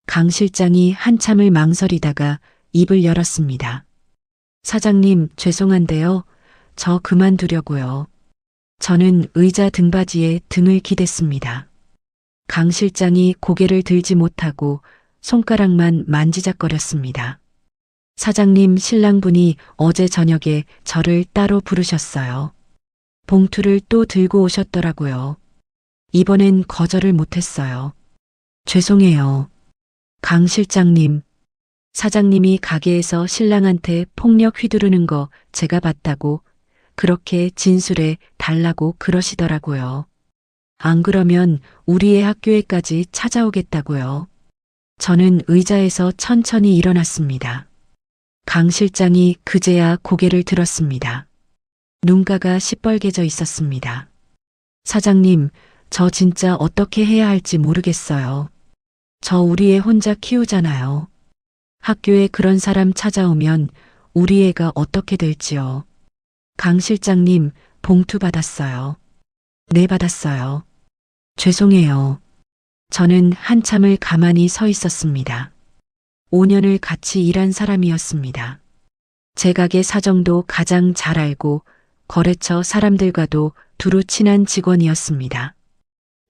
S1: 강 실장이 한참을 망설이다가 입을 열었습니다. 사장님, 죄송한데요. 저 그만두려고요. 저는 의자 등받이에 등을 기댔습니다. 강 실장이 고개를 들지 못하고 손가락만 만지작거렸습니다. 사장님, 신랑분이 어제 저녁에 저를 따로 부르셨어요. 봉투를 또 들고 오셨더라고요. 이번엔 거절을 못했어요. 죄송해요. 강 실장님, 사장님이 가게에서 신랑한테 폭력 휘두르는 거 제가 봤다고 그렇게 진술해 달라고 그러시더라고요. 안 그러면 우리의 학교에까지 찾아오겠다고요. 저는 의자에서 천천히 일어났습니다. 강 실장이 그제야 고개를 들었습니다. 눈가가 시뻘개져 있었습니다. 사장님, 저 진짜 어떻게 해야 할지 모르겠어요. 저 우리 애 혼자 키우잖아요. 학교에 그런 사람 찾아오면 우리 애가 어떻게 될지요. 강 실장님, 봉투 받았어요. 네, 받았어요. 죄송해요. 저는 한참을 가만히 서 있었습니다. 5년을 같이 일한 사람이었습니다. 제 가게 사정도 가장 잘 알고 거래처 사람들과도 두루 친한 직원이었습니다.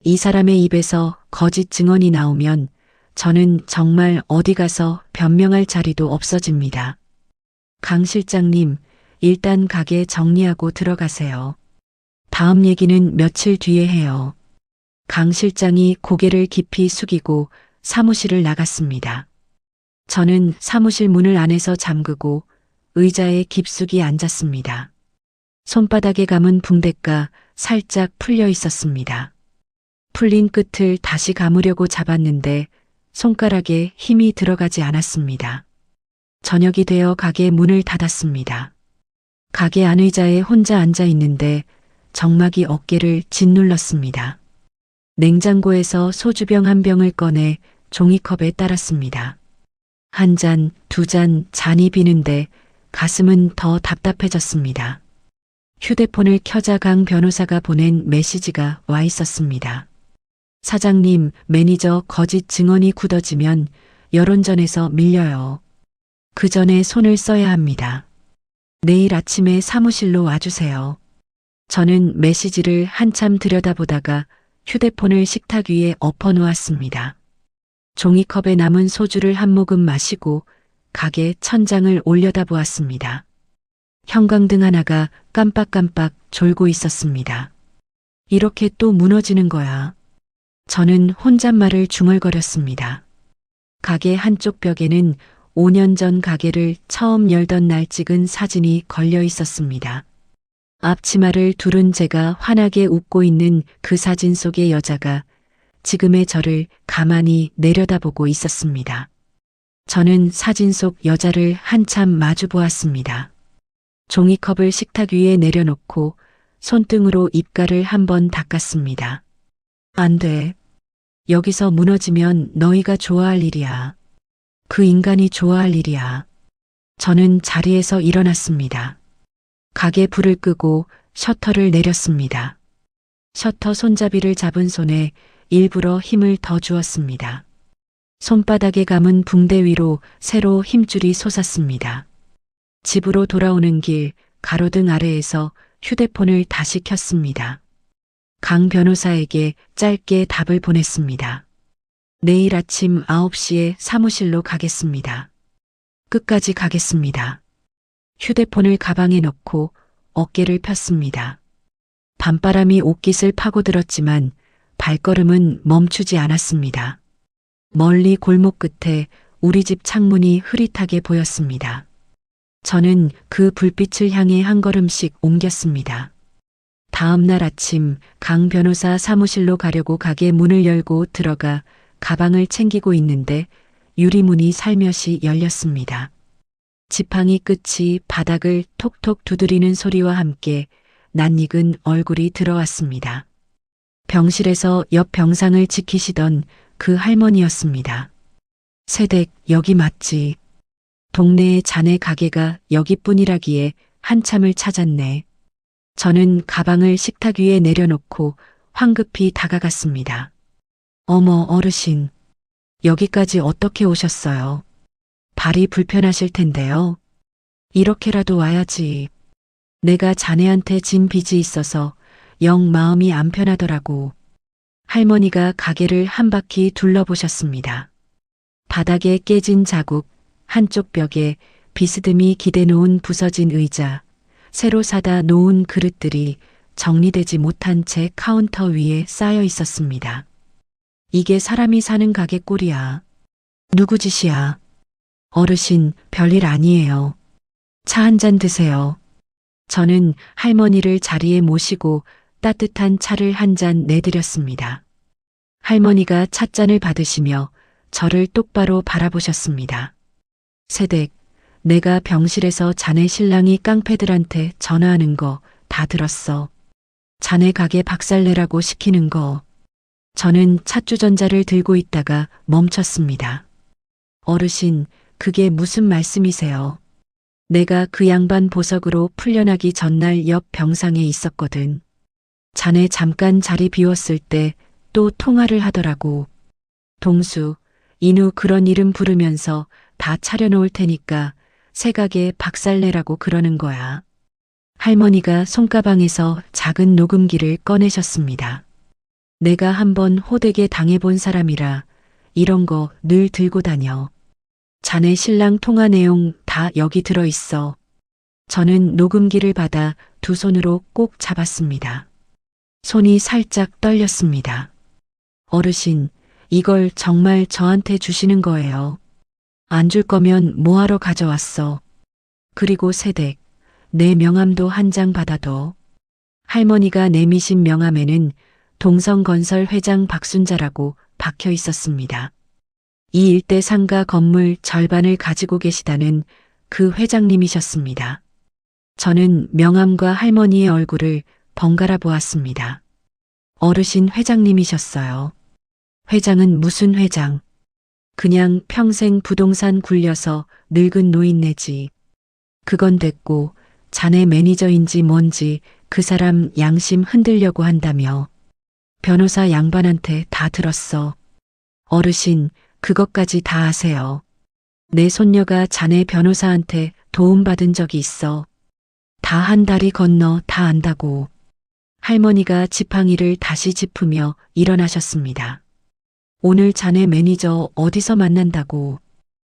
S1: 이 사람의 입에서 거짓 증언이 나오면 저는 정말 어디 가서 변명할 자리도 없어집니다. 강 실장님, 일단 가게 정리하고 들어가세요. 다음 얘기는 며칠 뒤에 해요. 강 실장이 고개를 깊이 숙이고 사무실을 나갔습니다. 저는 사무실 문을 안에서 잠그고 의자에 깊숙이 앉았습니다. 손바닥에 감은 붕대가 살짝 풀려 있었습니다. 풀린 끝을 다시 감으려고 잡았는데 손가락에 힘이 들어가지 않았습니다. 저녁이 되어 가게 문을 닫았습니다. 가게 안 의자에 혼자 앉아 있는데 정막이 어깨를 짓눌렀습니다. 냉장고에서 소주병 한 병을 꺼내 종이컵에 따랐습니다. 한 잔, 두 잔, 잔이 비는데 가슴은 더 답답해졌습니다. 휴대폰을 켜자 강 변호사가 보낸 메시지가 와 있었습니다. 사장님, 매니저 거짓 증언이 굳어지면 여론전에서 밀려요. 그 전에 손을 써야 합니다. 내일 아침에 사무실로 와주세요. 저는 메시지를 한참 들여다보다가 휴대폰을 식탁 위에 엎어놓았습니다. 종이컵에 남은 소주를 한 모금 마시고 가게 천장을 올려다보았습니다. 형광등 하나가 깜빡깜빡 졸고 있었습니다. 이렇게 또 무너지는 거야. 저는 혼잣말을 중얼거렸습니다. 가게 한쪽 벽에는 5년 전 가게를 처음 열던 날 찍은 사진이 걸려 있었습니다. 앞치마를 두른 제가 환하게 웃고 있는 그 사진 속의 여자가 지금의 저를 가만히 내려다보고 있었습니다. 저는 사진 속 여자를 한참 마주 보았습니다. 종이컵을 식탁 위에 내려놓고 손등으로 입가를 한번 닦았습니다. 안 돼. 여기서 무너지면 너희가 좋아할 일이야. 그 인간이 좋아할 일이야. 저는 자리에서 일어났습니다. 가게 불을 끄고 셔터를 내렸습니다. 셔터 손잡이를 잡은 손에 일부러 힘을 더 주었습니다. 손바닥에 감은 붕대 위로 새로 힘줄이 솟았습니다. 집으로 돌아오는 길 가로등 아래에서 휴대폰을 다시 켰습니다. 강 변호사에게 짧게 답을 보냈습니다. 내일 아침 9시에 사무실로 가겠습니다. 끝까지 가겠습니다. 휴대폰을 가방에 넣고 어깨를 폈습니다. 밤바람이 옷깃을 파고들었지만 발걸음은 멈추지 않았습니다. 멀리 골목 끝에 우리 집 창문이 흐릿하게 보였습니다. 저는 그 불빛을 향해 한 걸음씩 옮겼습니다. 다음 날 아침 강 변호사 사무실로 가려고 가게 문을 열고 들어가 가방을 챙기고 있는데 유리문이 살며시 열렸습니다. 지팡이 끝이 바닥을 톡톡 두드리는 소리와 함께 낯익은 얼굴이 들어왔습니다. 병실에서 옆 병상을 지키시던 그 할머니였습니다. 세댁, 여기 맞지? 동네에 자네 가게가 여기뿐이라기에 한참을 찾았네. 저는 가방을 식탁 위에 내려놓고 황급히 다가갔습니다. 어머, 어르신. 여기까지 어떻게 오셨어요? 발이 불편하실 텐데요. 이렇게라도 와야지. 내가 자네한테 진 빚이 있어서 영 마음이 안 편하더라고. 할머니가 가게를 한 바퀴 둘러보셨습니다. 바닥에 깨진 자국, 한쪽 벽에 비스듬히 기대놓은 부서진 의자, 새로 사다 놓은 그릇들이 정리되지 못한 채 카운터 위에 쌓여 있었습니다. 이게 사람이 사는 가게 꼴이야. 누구 짓이야? 어르신, 별일 아니에요. 차 한 잔 드세요. 저는 할머니를 자리에 모시고 따뜻한 차를 한 잔 내드렸습니다. 할머니가 찻잔을 받으시며 저를 똑바로 바라보셨습니다. 세댁, 내가 병실에서 자네 신랑이 깡패들한테 전화하는 거 다 들었어. 자네 가게 박살내라고 시키는 거. 저는 찻주전자를 들고 있다가 멈췄습니다. 어르신, 그게 무슨 말씀이세요? 내가 그 양반 보석으로 풀려나기 전날 옆 병상에 있었거든. 자네 잠깐 자리 비웠을 때 또 통화를 하더라고. 동수, 인후 그런 이름 부르면서 다 차려놓을 테니까 새 가게 박살내라고 그러는 거야. 할머니가 손가방에서 작은 녹음기를 꺼내셨습니다. 내가 한번 호되게 당해본 사람이라 이런 거 늘 들고 다녀. 자네 신랑 통화 내용 다 여기 들어있어. 저는 녹음기를 받아 두 손으로 꼭 잡았습니다. 손이 살짝 떨렸습니다. 어르신, 이걸 정말 저한테 주시는 거예요. 안 줄 거면 뭐하러 가져왔어. 그리고 세댁, 내 명함도 한 장 받아둬. 할머니가 내미신 명함에는 동성건설 회장 박순자라고 박혀 있었습니다. 이 일대 상가 건물 절반을 가지고 계시다는 그 회장님이셨습니다. 저는 명함과 할머니의 얼굴을 번갈아 보았습니다. 어르신 회장님이셨어요. 회장은 무슨 회장? 그냥 평생 부동산 굴려서 늙은 노인네지. 그건 됐고 자네 매니저인지 뭔지 그 사람 양심 흔들려고 한다며. 변호사 양반한테 다 들었어. 어르신, 그것까지 다 아세요. 내 손녀가 자네 변호사한테 도움받은 적이 있어. 다 한 다리 건너 다 안다고. 할머니가 지팡이를 다시 짚으며 일어나셨습니다. 오늘 자네 매니저 어디서 만난다고.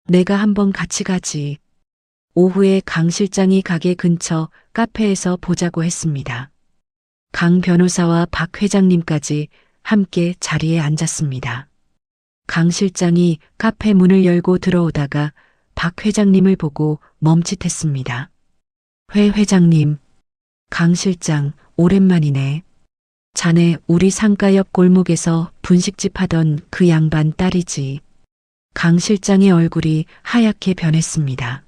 S1: 내가 한번 같이 가지. 오후에 강 실장이 가게 근처 카페에서 보자고 했습니다. 강 변호사와 박 회장님까지 함께 자리에 앉았습니다. 강 실장이 카페 문을 열고 들어오다가 박 회장님을 보고 멈칫했습니다. 회 회장님, 강 실장, 오랜만이네. 자네 우리 상가 옆 골목에서 분식집 하던 그 양반 딸이지. 강 실장의 얼굴이 하얗게 변했습니다.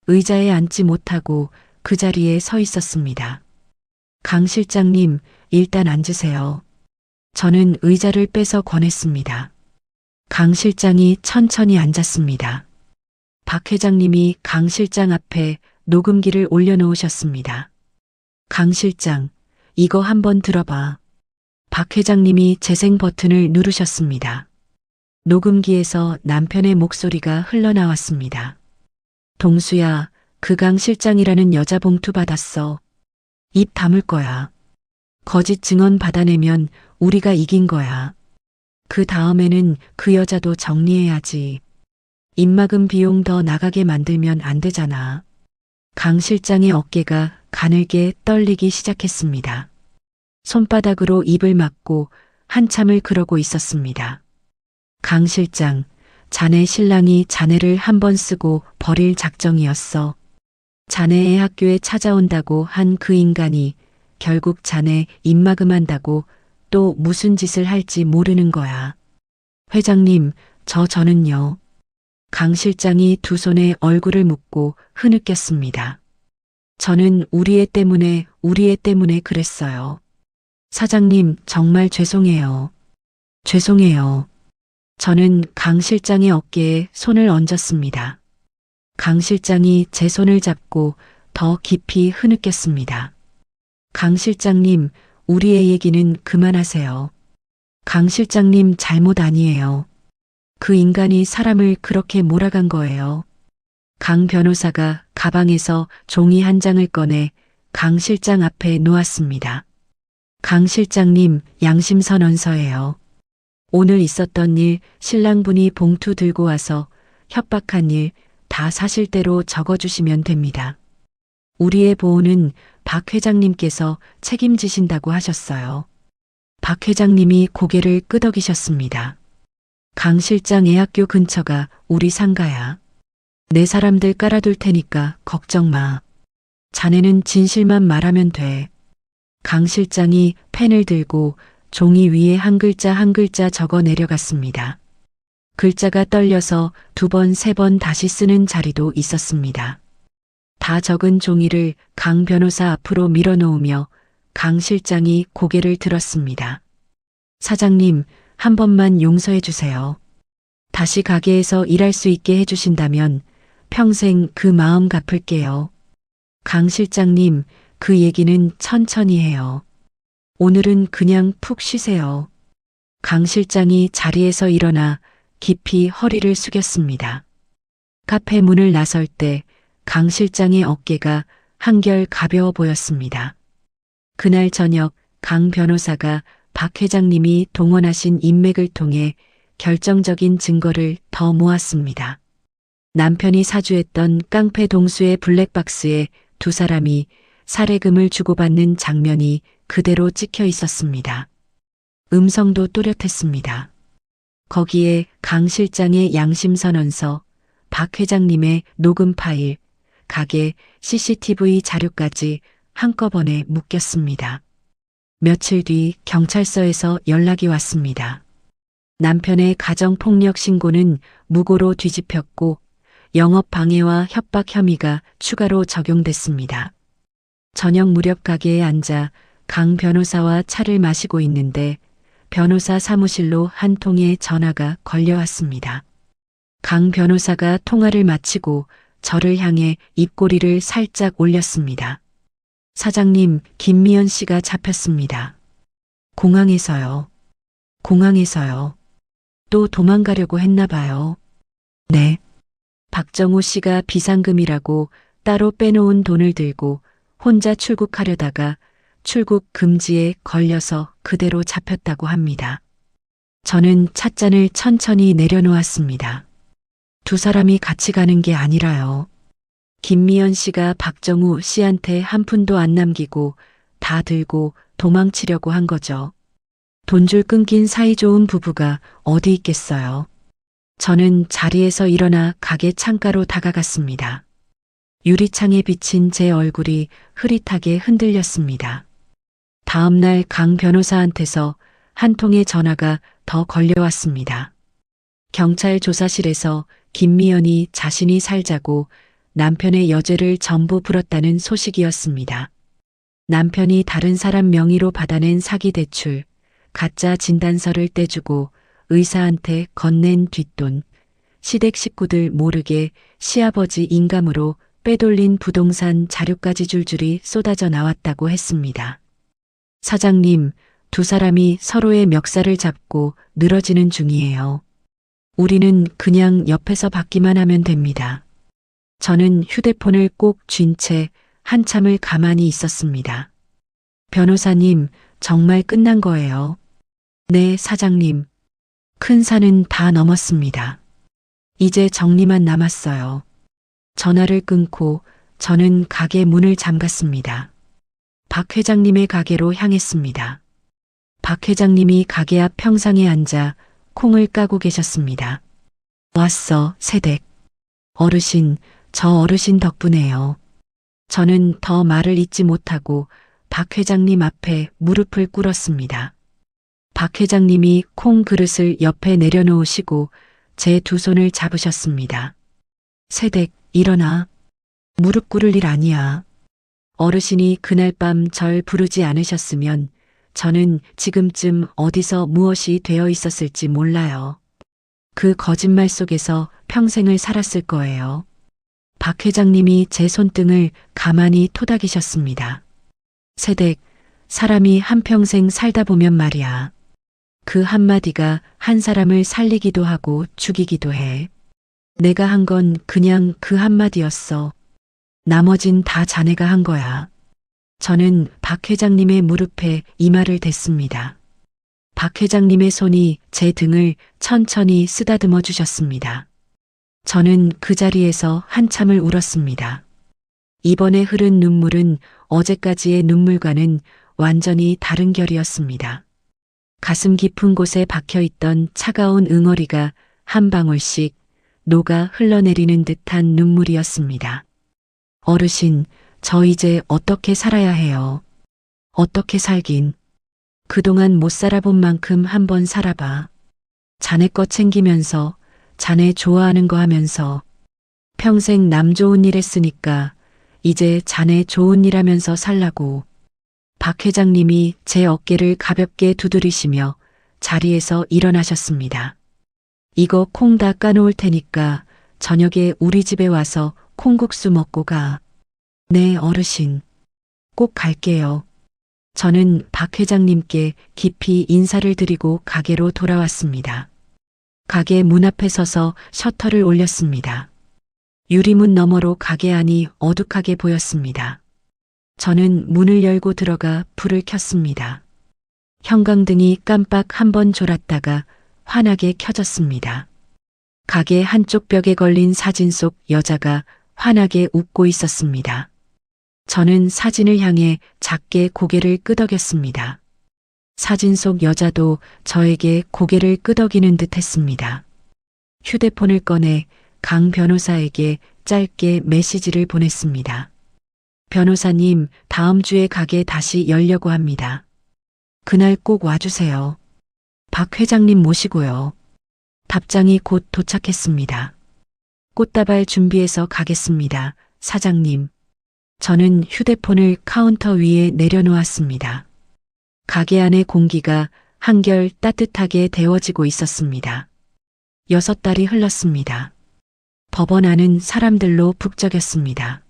S1: 의자에 앉지 못하고 그 자리에 서 있었습니다. 강 실장님, 일단 앉으세요. 저는 의자를 빼서 권했습니다. 강 실장이 천천히 앉았습니다. 박 회장님이 강 실장 앞에 녹음기를 올려놓으셨습니다. 강 실장, 이거 한번 들어봐. 박 회장님이 재생 버튼을 누르셨습니다. 녹음기에서 남편의 목소리가 흘러나왔습니다. 동수야, 그 강 실장이라는 여자 봉투 받았어. 입 다물 거야. 거짓 증언 받아내면 우리가 이긴 거야. 그 다음에는 그 여자도 정리해야지. 입막음 비용 더 나가게 만들면 안 되잖아. 강 실장의 어깨가 가늘게 떨리기 시작했습니다. 손바닥으로 입을 막고 한참을 그러고 있었습니다. 강 실장, 자네 신랑이 자네를 한 번 쓰고 버릴 작정이었어. 자네의 학교에 찾아온다고 한 그 인간이 결국 자네 입막음한다고 또 무슨 짓을 할지 모르는 거야. 회장님, 저는요. 강 실장이 두 손에 얼굴을 묶고 흐느꼈습니다. 저는 우리 애 때문에 그랬어요. 사장님, 정말 죄송해요. 죄송해요. 저는 강 실장의 어깨에 손을 얹었습니다. 강 실장이 제 손을 잡고 더 깊이 흐느꼈습니다. 강 실장님, 우리의 얘기는 그만하세요. 강 실장님 잘못 아니에요. 그 인간이 사람을 그렇게 몰아간 거예요. 강 변호사가 가방에서 종이 한 장을 꺼내 강 실장 앞에 놓았습니다. 강 실장님, 양심선언서예요. 오늘 있었던 일, 신랑분이 봉투 들고 와서 협박한 일 다 사실대로 적어주시면 됩니다. 우리의 보호는 박 회장님께서 책임지신다고 하셨어요. 박 회장님이 고개를 끄덕이셨습니다. 강 실장 애학교 근처가 우리 상가야. 내 사람들 깔아둘 테니까 걱정 마. 자네는 진실만 말하면 돼. 강 실장이 펜을 들고 종이 위에 한 글자 한 글자 적어 내려갔습니다. 글자가 떨려서 두 번, 세 번 다시 쓰는 자리도 있었습니다. 다 적은 종이를 강 변호사 앞으로 밀어놓으며 강 실장이 고개를 들었습니다. 사장님, 한 번만 용서해 주세요. 다시 가게에서 일할 수 있게 해주신다면 평생 그 마음 갚을게요. 강 실장님, 그 얘기는 천천히 해요. 오늘은 그냥 푹 쉬세요. 강 실장이 자리에서 일어나 깊이 허리를 숙였습니다. 카페 문을 나설 때 강 실장의 어깨가 한결 가벼워 보였습니다. 그날 저녁 강 변호사가 박 회장님이 동원하신 인맥을 통해 결정적인 증거를 더 모았습니다. 남편이 사주했던 깡패 동수의 블랙박스에 두 사람이 살해금을 주고받는 장면이 그대로 찍혀 있었습니다. 음성도 또렷했습니다. 거기에 강 실장의 양심선언서, 박 회장님의 녹음 파일, 가게 CCTV 자료까지 한꺼번에 묶였습니다. 며칠 뒤 경찰서에서 연락이 왔습니다. 남편의 가정폭력 신고는 무고로 뒤집혔고 영업방해와 협박 혐의가 추가로 적용됐습니다. 저녁 무렵 가게에 앉아 강 변호사와 차를 마시고 있는데 변호사 사무실로 한 통의 전화가 걸려왔습니다. 강 변호사가 통화를 마치고 저를 향해 입꼬리를 살짝 올렸습니다. 사장님, 김미연 씨가 잡혔습니다. 공항에서요. 공항에서요. 또 도망가려고 했나 봐요. 네. 박정우 씨가 비상금이라고 따로 빼놓은 돈을 들고 혼자 출국하려다가 출국 금지에 걸려서 그대로 잡혔다고 합니다. 저는 찻잔을 천천히 내려놓았습니다. 두 사람이 같이 가는 게 아니라요. 김미연 씨가 박정우 씨한테 한 푼도 안 남기고 다 들고 도망치려고 한 거죠. 돈줄 끊긴 사이 좋은 부부가 어디 있겠어요. 저는 자리에서 일어나 가게 창가로 다가갔습니다. 유리창에 비친 제 얼굴이 흐릿하게 흔들렸습니다. 다음 날 강 변호사한테서 한 통의 전화가 더 걸려왔습니다. 경찰 조사실에서 김미연이 자신이 살자고 남편의 여죄를 전부 불었다는 소식이었습니다. 남편이 다른 사람 명의로 받아낸 사기 대출, 가짜 진단서를 떼주고 의사한테 건넨 뒷돈, 시댁 식구들 모르게 시아버지 인감으로 빼돌린 부동산 자료까지 줄줄이 쏟아져 나왔다고 했습니다. 사장님, 두 사람이 서로의 멱살을 잡고 늘어지는 중이에요. 우리는 그냥 옆에서 받기만 하면 됩니다. 저는 휴대폰을 꼭 쥔 채 한참을 가만히 있었습니다. 변호사님, 정말 끝난 거예요. 네, 사장님. 큰 산은 다 넘었습니다. 이제 정리만 남았어요. 전화를 끊고 저는 가게 문을 잠갔습니다. 박 회장님의 가게로 향했습니다. 박 회장님이 가게 앞 평상에 앉아 콩을 까고 계셨습니다. 왔어, 새댁. 어르신, 저 어르신 덕분에요. 저는 더 말을 잇지 못하고 박 회장님 앞에 무릎을 꿇었습니다. 박 회장님이 콩 그릇을 옆에 내려놓으시고 제 두 손을 잡으셨습니다. 새댁, 일어나. 무릎 꿇을 일 아니야. 어르신이 그날 밤 절 부르지 않으셨으면 저는 지금쯤 어디서 무엇이 되어 있었을지 몰라요. 그 거짓말 속에서 평생을 살았을 거예요. 박 회장님이 제 손등을 가만히 토닥이셨습니다. 새댁, 사람이 한평생 살다 보면 말이야. 그 한마디가 한 사람을 살리기도 하고 죽이기도 해. 내가 한 건 그냥 그 한마디였어. 나머진 다 자네가 한 거야. 저는 박 회장님의 무릎에 이마를 댔습니다. 박 회장님의 손이 제 등을 천천히 쓰다듬어 주셨습니다. 저는 그 자리에서 한참을 울었습니다. 이번에 흐른 눈물은 어제까지의 눈물과는 완전히 다른 결이었습니다. 가슴 깊은 곳에 박혀있던 차가운 응어리가 한 방울씩 녹아 흘러내리는 듯한 눈물이었습니다. 어르신, 저 이제 어떻게 살아야 해요? 어떻게 살긴. 그동안 못 살아본 만큼 한번 살아봐. 자네 거 챙기면서, 자네 좋아하는 거 하면서. 평생 남 좋은 일 했으니까 이제 자네 좋은 일 하면서 살라고. 박 회장님이 제 어깨를 가볍게 두드리시며 자리에서 일어나셨습니다. 이거 콩 다 까놓을 테니까 저녁에 우리 집에 와서 콩국수 먹고 가. 네, 어르신. 꼭 갈게요. 저는 박 회장님께 깊이 인사를 드리고 가게로 돌아왔습니다. 가게 문 앞에 서서 셔터를 올렸습니다. 유리문 너머로 가게 안이 어둑하게 보였습니다. 저는 문을 열고 들어가 불을 켰습니다. 형광등이 깜빡 한 번 졸았다가 환하게 켜졌습니다. 가게 한쪽 벽에 걸린 사진 속 여자가 환하게 웃고 있었습니다. 저는 사진을 향해 작게 고개를 끄덕였습니다. 사진 속 여자도 저에게 고개를 끄덕이는 듯 했습니다. 휴대폰을 꺼내 강 변호사에게 짧게 메시지를 보냈습니다. 변호사님, 다음 주에 가게 다시 열려고 합니다. 그날 꼭 와주세요. 박 회장님 모시고요. 답장이 곧 도착했습니다. 꽃다발 준비해서 가겠습니다. 사장님. 저는 휴대폰을 카운터 위에 내려놓았습니다. 가게 안의 공기가 한결 따뜻하게 데워지고 있었습니다. 6달이 흘렀습니다. 법원 안은 사람들로 북적였습니다.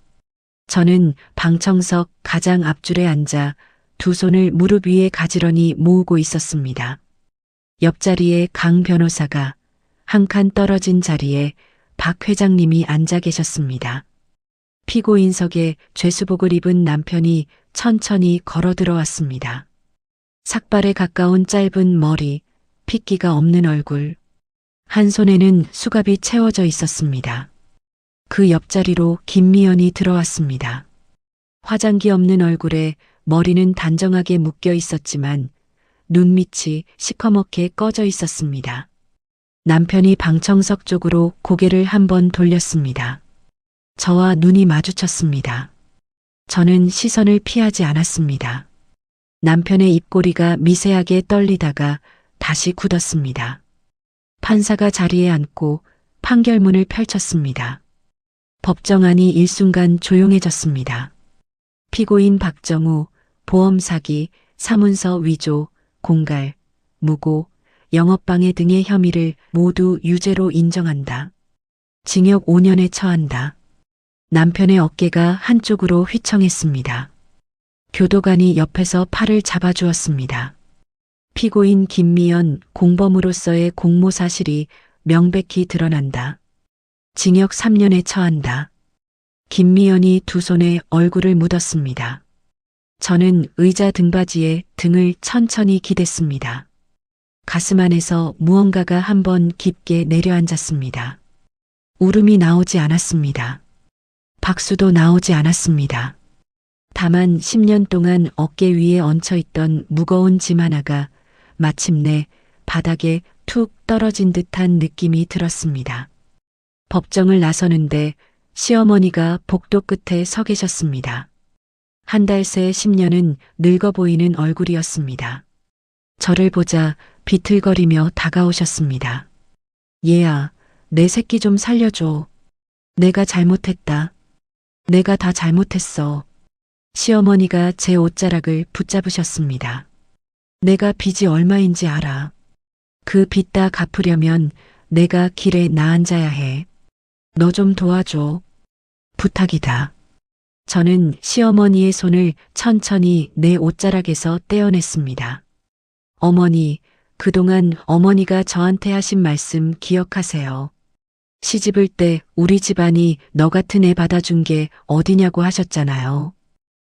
S1: 저는 방청석 가장 앞줄에 앉아 두 손을 무릎 위에 가지런히 모으고 있었습니다. 옆자리에 강 변호사가, 한 칸 떨어진 자리에 박 회장님이 앉아 계셨습니다. 피고인석에 죄수복을 입은 남편이 천천히 걸어 들어왔습니다. 삭발에 가까운 짧은 머리, 핏기가 없는 얼굴. 한 손에는 수갑이 채워져 있었습니다. 그 옆자리로 김미연이 들어왔습니다. 화장기 없는 얼굴에 머리는 단정하게 묶여 있었지만 눈밑이 시커멓게 꺼져 있었습니다. 남편이 방청석 쪽으로 고개를 한번 돌렸습니다. 저와 눈이 마주쳤습니다. 저는 시선을 피하지 않았습니다. 남편의 입꼬리가 미세하게 떨리다가 다시 굳었습니다. 판사가 자리에 앉고 판결문을 펼쳤습니다. 법정안이 일순간 조용해졌습니다. 피고인 박정우, 보험 사기, 사문서 위조, 공갈, 무고, 영업방해 등의 혐의를 모두 유죄로 인정한다. 징역 5년에 처한다. 남편의 어깨가 한쪽으로 휘청했습니다. 교도관이 옆에서 팔을 잡아주었습니다. 피고인 김미연 공범으로서의 공모 사실이 명백히 드러난다. 징역 3년에 처한다. 김미연이 두 손에 얼굴을 묻었습니다. 저는 의자 등받이에 등을 천천히 기댔습니다. 가슴 안에서 무언가가 한번 깊게 내려앉았습니다. 울음이 나오지 않았습니다. 박수도 나오지 않았습니다. 다만 10년 동안 어깨 위에 얹혀있던 무거운 짐 하나가 마침내 바닥에 툭 떨어진 듯한 느낌이 들었습니다. 법정을 나서는데 시어머니가 복도 끝에 서 계셨습니다. 한 달 새 10년은 늙어 보이는 얼굴이었습니다. 저를 보자 비틀거리며 다가오셨습니다. 얘야, 내 새끼 좀 살려줘. 내가 잘못했다. 내가 다 잘못했어. 시어머니가 제 옷자락을 붙잡으셨습니다. 내가 빚이 얼마인지 알아. 그 빚 다 갚으려면 내가 길에 나앉아야 해. 너 좀 도와줘. 부탁이다. 저는 시어머니의 손을 천천히 내 옷자락에서 떼어냈습니다. 어머니, 그동안 어머니가 저한테 하신 말씀 기억하세요. 시집을 때 우리 집안이 너 같은 애 받아준 게 어디냐고 하셨잖아요.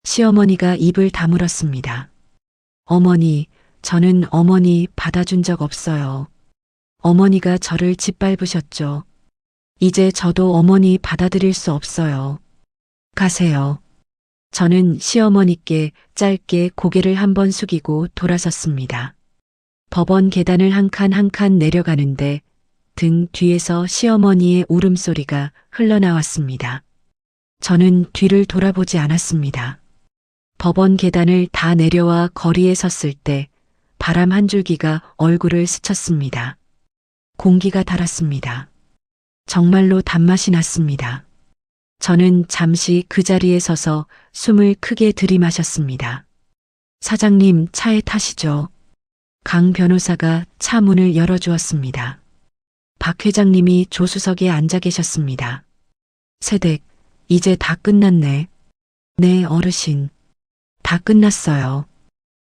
S1: 시어머니가 입을 다물었습니다. 어머니, 저는 어머니 받아준 적 없어요. 어머니가 저를 짓밟으셨죠. 이제 저도 어머니 받아들일 수 없어요. 가세요. 저는 시어머니께 짧게 고개를 한번 숙이고 돌아섰습니다. 법원 계단을 한 칸 한 칸 내려가는데 등 뒤에서 시어머니의 울음소리가 흘러나왔습니다. 저는 뒤를 돌아보지 않았습니다. 법원 계단을 다 내려와 거리에 섰을 때 바람 한 줄기가 얼굴을 스쳤습니다. 공기가 달았습니다. 정말로 단맛이 났습니다. 저는 잠시 그 자리에 서서 숨을 크게 들이마셨습니다. 사장님, 차에 타시죠. 강 변호사가 차 문을 열어주었습니다. 박 회장님이 조수석에 앉아 계셨습니다. 세댁, 이제 다 끝났네. 네, 어르신. 다 끝났어요.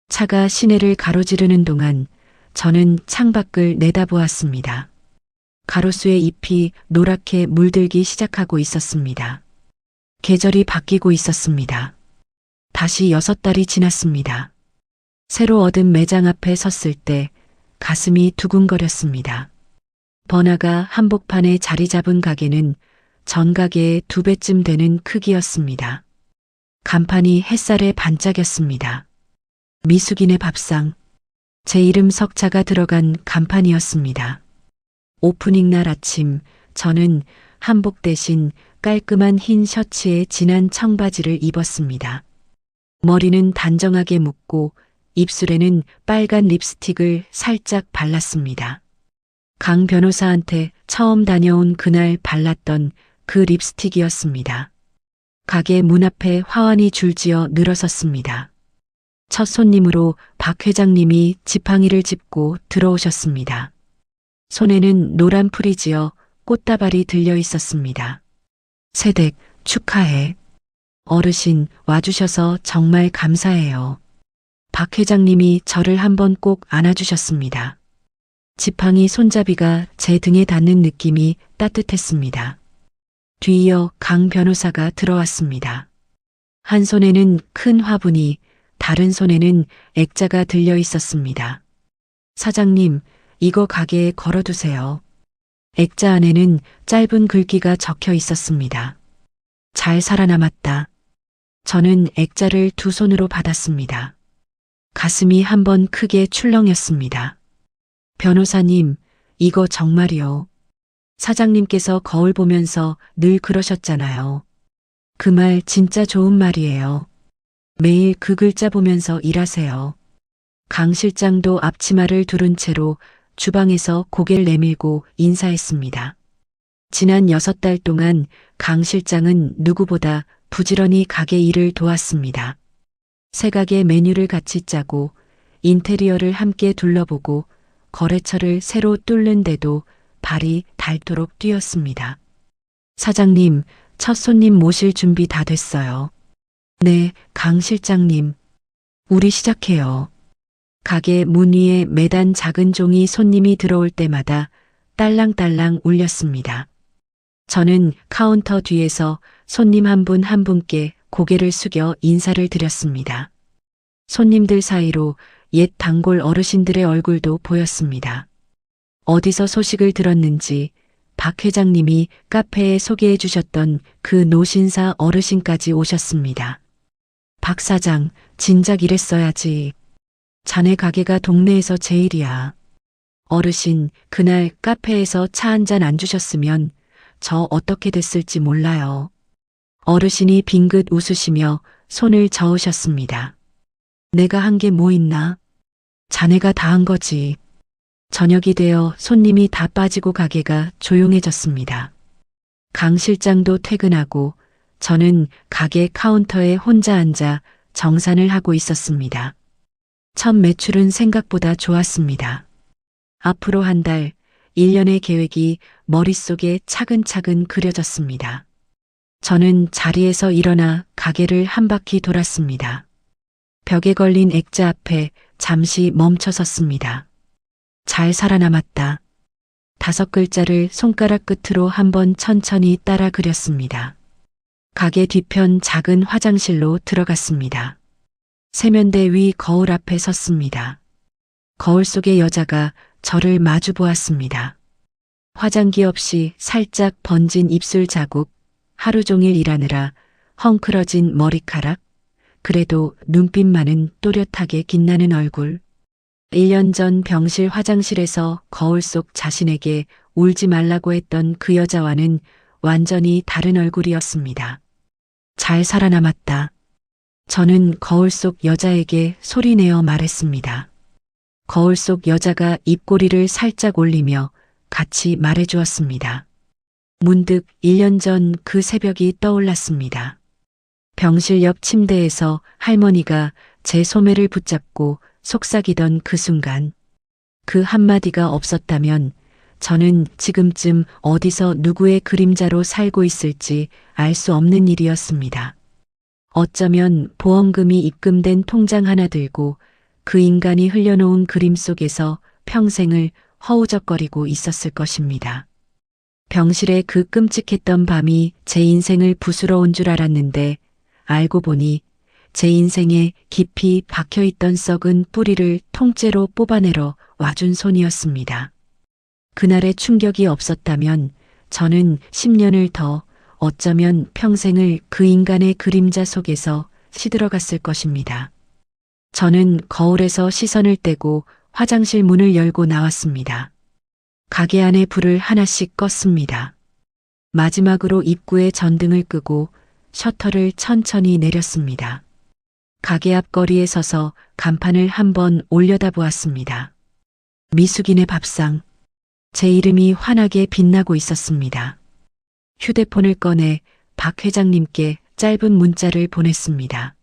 S1: 차가 시내를 가로지르는 동안 저는 창밖을 내다보았습니다. 가로수의 잎이 노랗게 물들기 시작하고 있었습니다. 계절이 바뀌고 있었습니다. 다시 6달이 지났습니다. 새로 얻은 매장 앞에 섰을 때 가슴이 두근거렸습니다. 번화가 한복판에 자리 잡은 가게는 전 가게의 2배쯤 되는 크기였습니다. 간판이 햇살에 반짝였습니다. 미숙인의 밥상, 제 이름 석자가 들어간 간판이었습니다. 오프닝 날 아침 저는 한복 대신 깔끔한 흰 셔츠에 진한 청바지를 입었습니다. 머리는 단정하게 묶고 입술에는 빨간 립스틱을 살짝 발랐습니다. 강 변호사한테 처음 다녀온 그날 발랐던 그 립스틱이었습니다. 가게 문 앞에 화환이 줄지어 늘어섰습니다. 첫 손님으로 박 회장님이 지팡이를 짚고 들어오셨습니다. 손에는 노란 풀이 지어 꽃다발이 들려 있었습니다. 세댁, 축하해. 어르신, 와주셔서 정말 감사해요. 박 회장님이 저를 한번 꼭 안아주셨습니다. 지팡이 손잡이가 제 등에 닿는 느낌이 따뜻했습니다. 뒤이어 강 변호사가 들어왔습니다. 한 손에는 큰 화분이, 다른 손에는 액자가 들려 있었습니다. 사장님, 이거 가게에 걸어두세요. 액자 안에는 짧은 글귀가 적혀 있었습니다. 잘 살아남았다. 저는 액자를 두 손으로 받았습니다. 가슴이 한번 크게 출렁였습니다. 변호사님, 이거 정말이요. 사장님께서 거울 보면서 늘 그러셨잖아요. 그 말 진짜 좋은 말이에요. 매일 그 글자 보면서 일하세요. 강 실장도 앞치마를 두른 채로 주방에서 고개를 내밀고 인사했습니다. 지난 6달 동안 강 실장은 누구보다 부지런히 가게 일을 도왔습니다. 새 가게 메뉴를 같이 짜고 인테리어를 함께 둘러보고 거래처를 새로 뚫는데도 발이 닳도록 뛰었습니다. 사장님, 첫 손님 모실 준비 다 됐어요. 네, 강 실장님. 우리 시작해요. 가게 문 위에 매단 작은 종이 손님이 들어올 때마다 딸랑딸랑 울렸습니다. 저는 카운터 뒤에서 손님 한 분 한 분께 고개를 숙여 인사를 드렸습니다. 손님들 사이로 옛 단골 어르신들의 얼굴도 보였습니다. 어디서 소식을 들었는지 박 회장님이 카페에 소개해 주셨던 그 노신사 어르신까지 오셨습니다. 박 사장, 진작 이랬어야지. 자네 가게가 동네에서 제일이야. 어르신, 그날 카페에서 차 한 잔 안 주셨으면 저 어떻게 됐을지 몰라요. 어르신이 빙긋 웃으시며 손을 저으셨습니다. 내가 한 게 뭐 있나? 자네가 다 한 거지. 저녁이 되어 손님이 다 빠지고 가게가 조용해졌습니다. 강 실장도 퇴근하고 저는 가게 카운터에 혼자 앉아 정산을 하고 있었습니다. 첫 매출은 생각보다 좋았습니다. 앞으로 한 달, 1년의 계획이 머릿속에 차근차근 그려졌습니다. 저는 자리에서 일어나 가게를 한 바퀴 돌았습니다. 벽에 걸린 액자 앞에 잠시 멈춰 섰습니다. 잘 살아남았다. 5글자를 손가락 끝으로 한번 천천히 따라 그렸습니다. 가게 뒤편 작은 화장실로 들어갔습니다. 세면대 위 거울 앞에 섰습니다. 거울 속의 여자가 저를 마주 보았습니다. 화장기 없이 살짝 번진 입술 자국, 하루 종일 일하느라 헝클어진 머리카락, 그래도 눈빛만은 또렷하게 빛나는 얼굴. 1년 전 병실 화장실에서 거울 속 자신에게 울지 말라고 했던 그 여자와는 완전히 다른 얼굴이었습니다. 잘 살아남았다. 저는 거울 속 여자에게 소리내어 말했습니다. 거울 속 여자가 입꼬리를 살짝 올리며 같이 말해주었습니다. 문득 1년 전 그 새벽이 떠올랐습니다. 병실 옆 침대에서 할머니가 제 소매를 붙잡고 속삭이던 그 순간, 그 한마디가 없었다면 저는 지금쯤 어디서 누구의 그림자로 살고 있을지 알 수 없는 일이었습니다. 어쩌면 보험금이 입금된 통장 하나 들고 그 인간이 흘려놓은 그림 속에서 평생을 허우적거리고 있었을 것입니다. 병실에 그 끔찍했던 밤이 제 인생을 부수러 온 줄 알았는데 알고 보니 제 인생에 깊이 박혀있던 썩은 뿌리를 통째로 뽑아내러 와준 손이었습니다. 그날의 충격이 없었다면 저는 10년을 더, 어쩌면 평생을 그 인간의 그림자 속에서 시들어갔을 것입니다. 저는 거울에서 시선을 떼고 화장실 문을 열고 나왔습니다. 가게 안에 불을 하나씩 껐습니다. 마지막으로 입구에 전등을 끄고 셔터를 천천히 내렸습니다. 가게 앞 거리에 서서 간판을 한번 올려다보았습니다. 미숙인의 밥상. 제 이름이 환하게 빛나고 있었습니다. 휴대폰을 꺼내 박 회장님께 짧은 문자를 보냈습니다.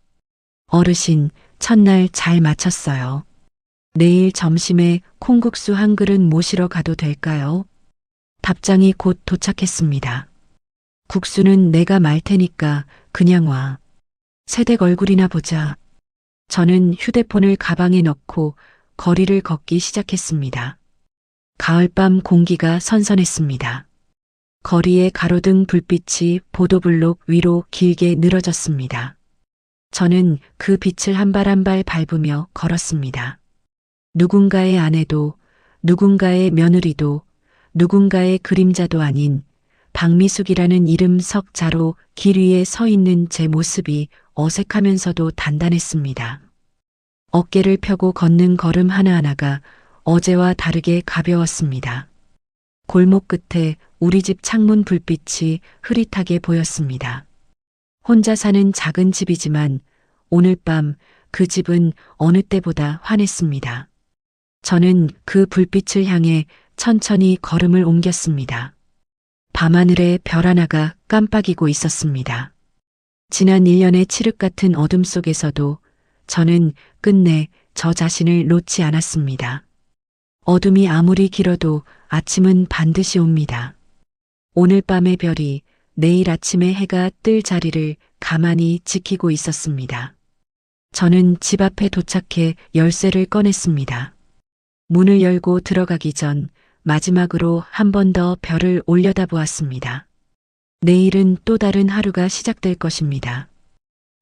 S1: 어르신, 첫날 잘 마쳤어요. 내일 점심에 콩국수 한 그릇 모시러 가도 될까요? 답장이 곧 도착했습니다. 국수는 내가 말 테니까 그냥 와. 새댁 얼굴이나 보자. 저는 휴대폰을 가방에 넣고 거리를 걷기 시작했습니다. 가을밤 공기가 선선했습니다. 거리의 가로등 불빛이 보도블록 위로 길게 늘어졌습니다. 저는 그 빛을 한 발 한 발 밟으며 걸었습니다. 누군가의 아내도, 누군가의 며느리도, 누군가의 그림자도 아닌 박미숙이라는 이름 석자로 길 위에 서 있는 제 모습이 어색하면서도 단단했습니다. 어깨를 펴고 걷는 걸음 하나하나가 어제와 다르게 가벼웠습니다. 골목 끝에 우리 집 창문 불빛이 흐릿하게 보였습니다. 혼자 사는 작은 집이지만 오늘 밤 그 집은 어느 때보다 환했습니다. 저는 그 불빛을 향해 천천히 걸음을 옮겼습니다. 밤하늘에 별 하나가 깜빡이고 있었습니다. 지난 1년의 칠흑 같은 어둠 속에서도 저는 끝내 저 자신을 놓지 않았습니다. 어둠이 아무리 길어도 아침은 반드시 옵니다. 오늘 밤의 별이 내일 아침에 해가 뜰 자리를 가만히 지키고 있었습니다. 저는 집 앞에 도착해 열쇠를 꺼냈습니다. 문을 열고 들어가기 전 마지막으로 한 번 더 별을 올려다보았습니다. 내일은 또 다른 하루가 시작될 것입니다.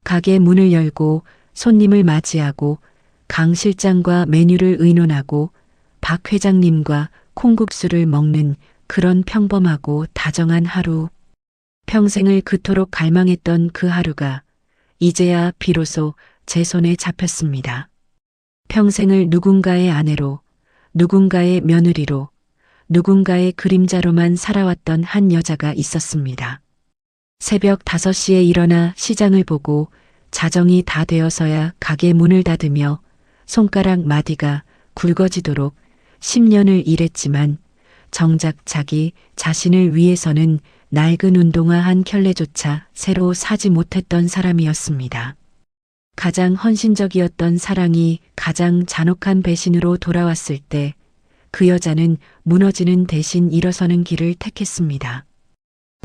S1: 가게 문을 열고 손님을 맞이하고 강 실장과 메뉴를 의논하고 박 회장님과 콩국수를 먹는 그런 평범하고 다정한 하루. 평생을 그토록 갈망했던 그 하루가 이제야 비로소 제 손에 잡혔습니다. 평생을 누군가의 아내로, 누군가의 며느리로, 누군가의 그림자로만 살아왔던 한 여자가 있었습니다. 새벽 5시에 일어나 시장을 보고 자정이 다 되어서야 가게 문을 닫으며 손가락 마디가 굵어지도록 10년을 일했지만 정작 자기 자신을 위해서는 낡은 운동화 한 켤레조차 새로 사지 못했던 사람이었습니다. 가장 헌신적이었던 사랑이 가장 잔혹한 배신으로 돌아왔을 때 그 여자는 무너지는 대신 일어서는 길을 택했습니다.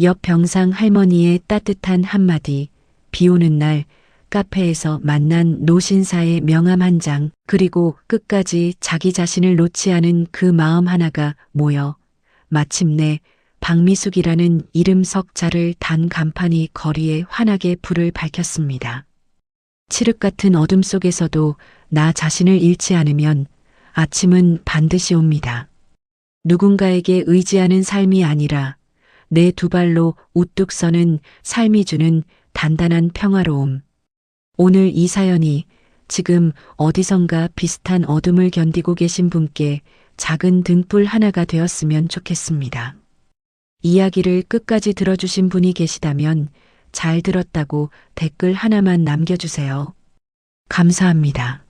S1: 옆 병상 할머니의 따뜻한 한마디, 비 오는 날 카페에서 만난 노신사의 명함 한 장, 그리고 끝까지 자기 자신을 놓지 않은 그 마음 하나가 모여 마침내 박미숙이라는 이름 석자를 단 간판이 거리에 환하게 불을 밝혔습니다. 칠흑 같은 어둠 속에서도 나 자신을 잃지 않으면 아침은 반드시 옵니다. 누군가에게 의지하는 삶이 아니라 내 두 발로 우뚝 서는 삶이 주는 단단한 평화로움. 오늘 이 사연이 지금 어디선가 비슷한 어둠을 견디고 계신 분께 작은 등불 하나가 되었으면 좋겠습니다. 이야기를 끝까지 들어주신 분이 계시다면 잘 들었다고 댓글 하나만 남겨주세요. 감사합니다.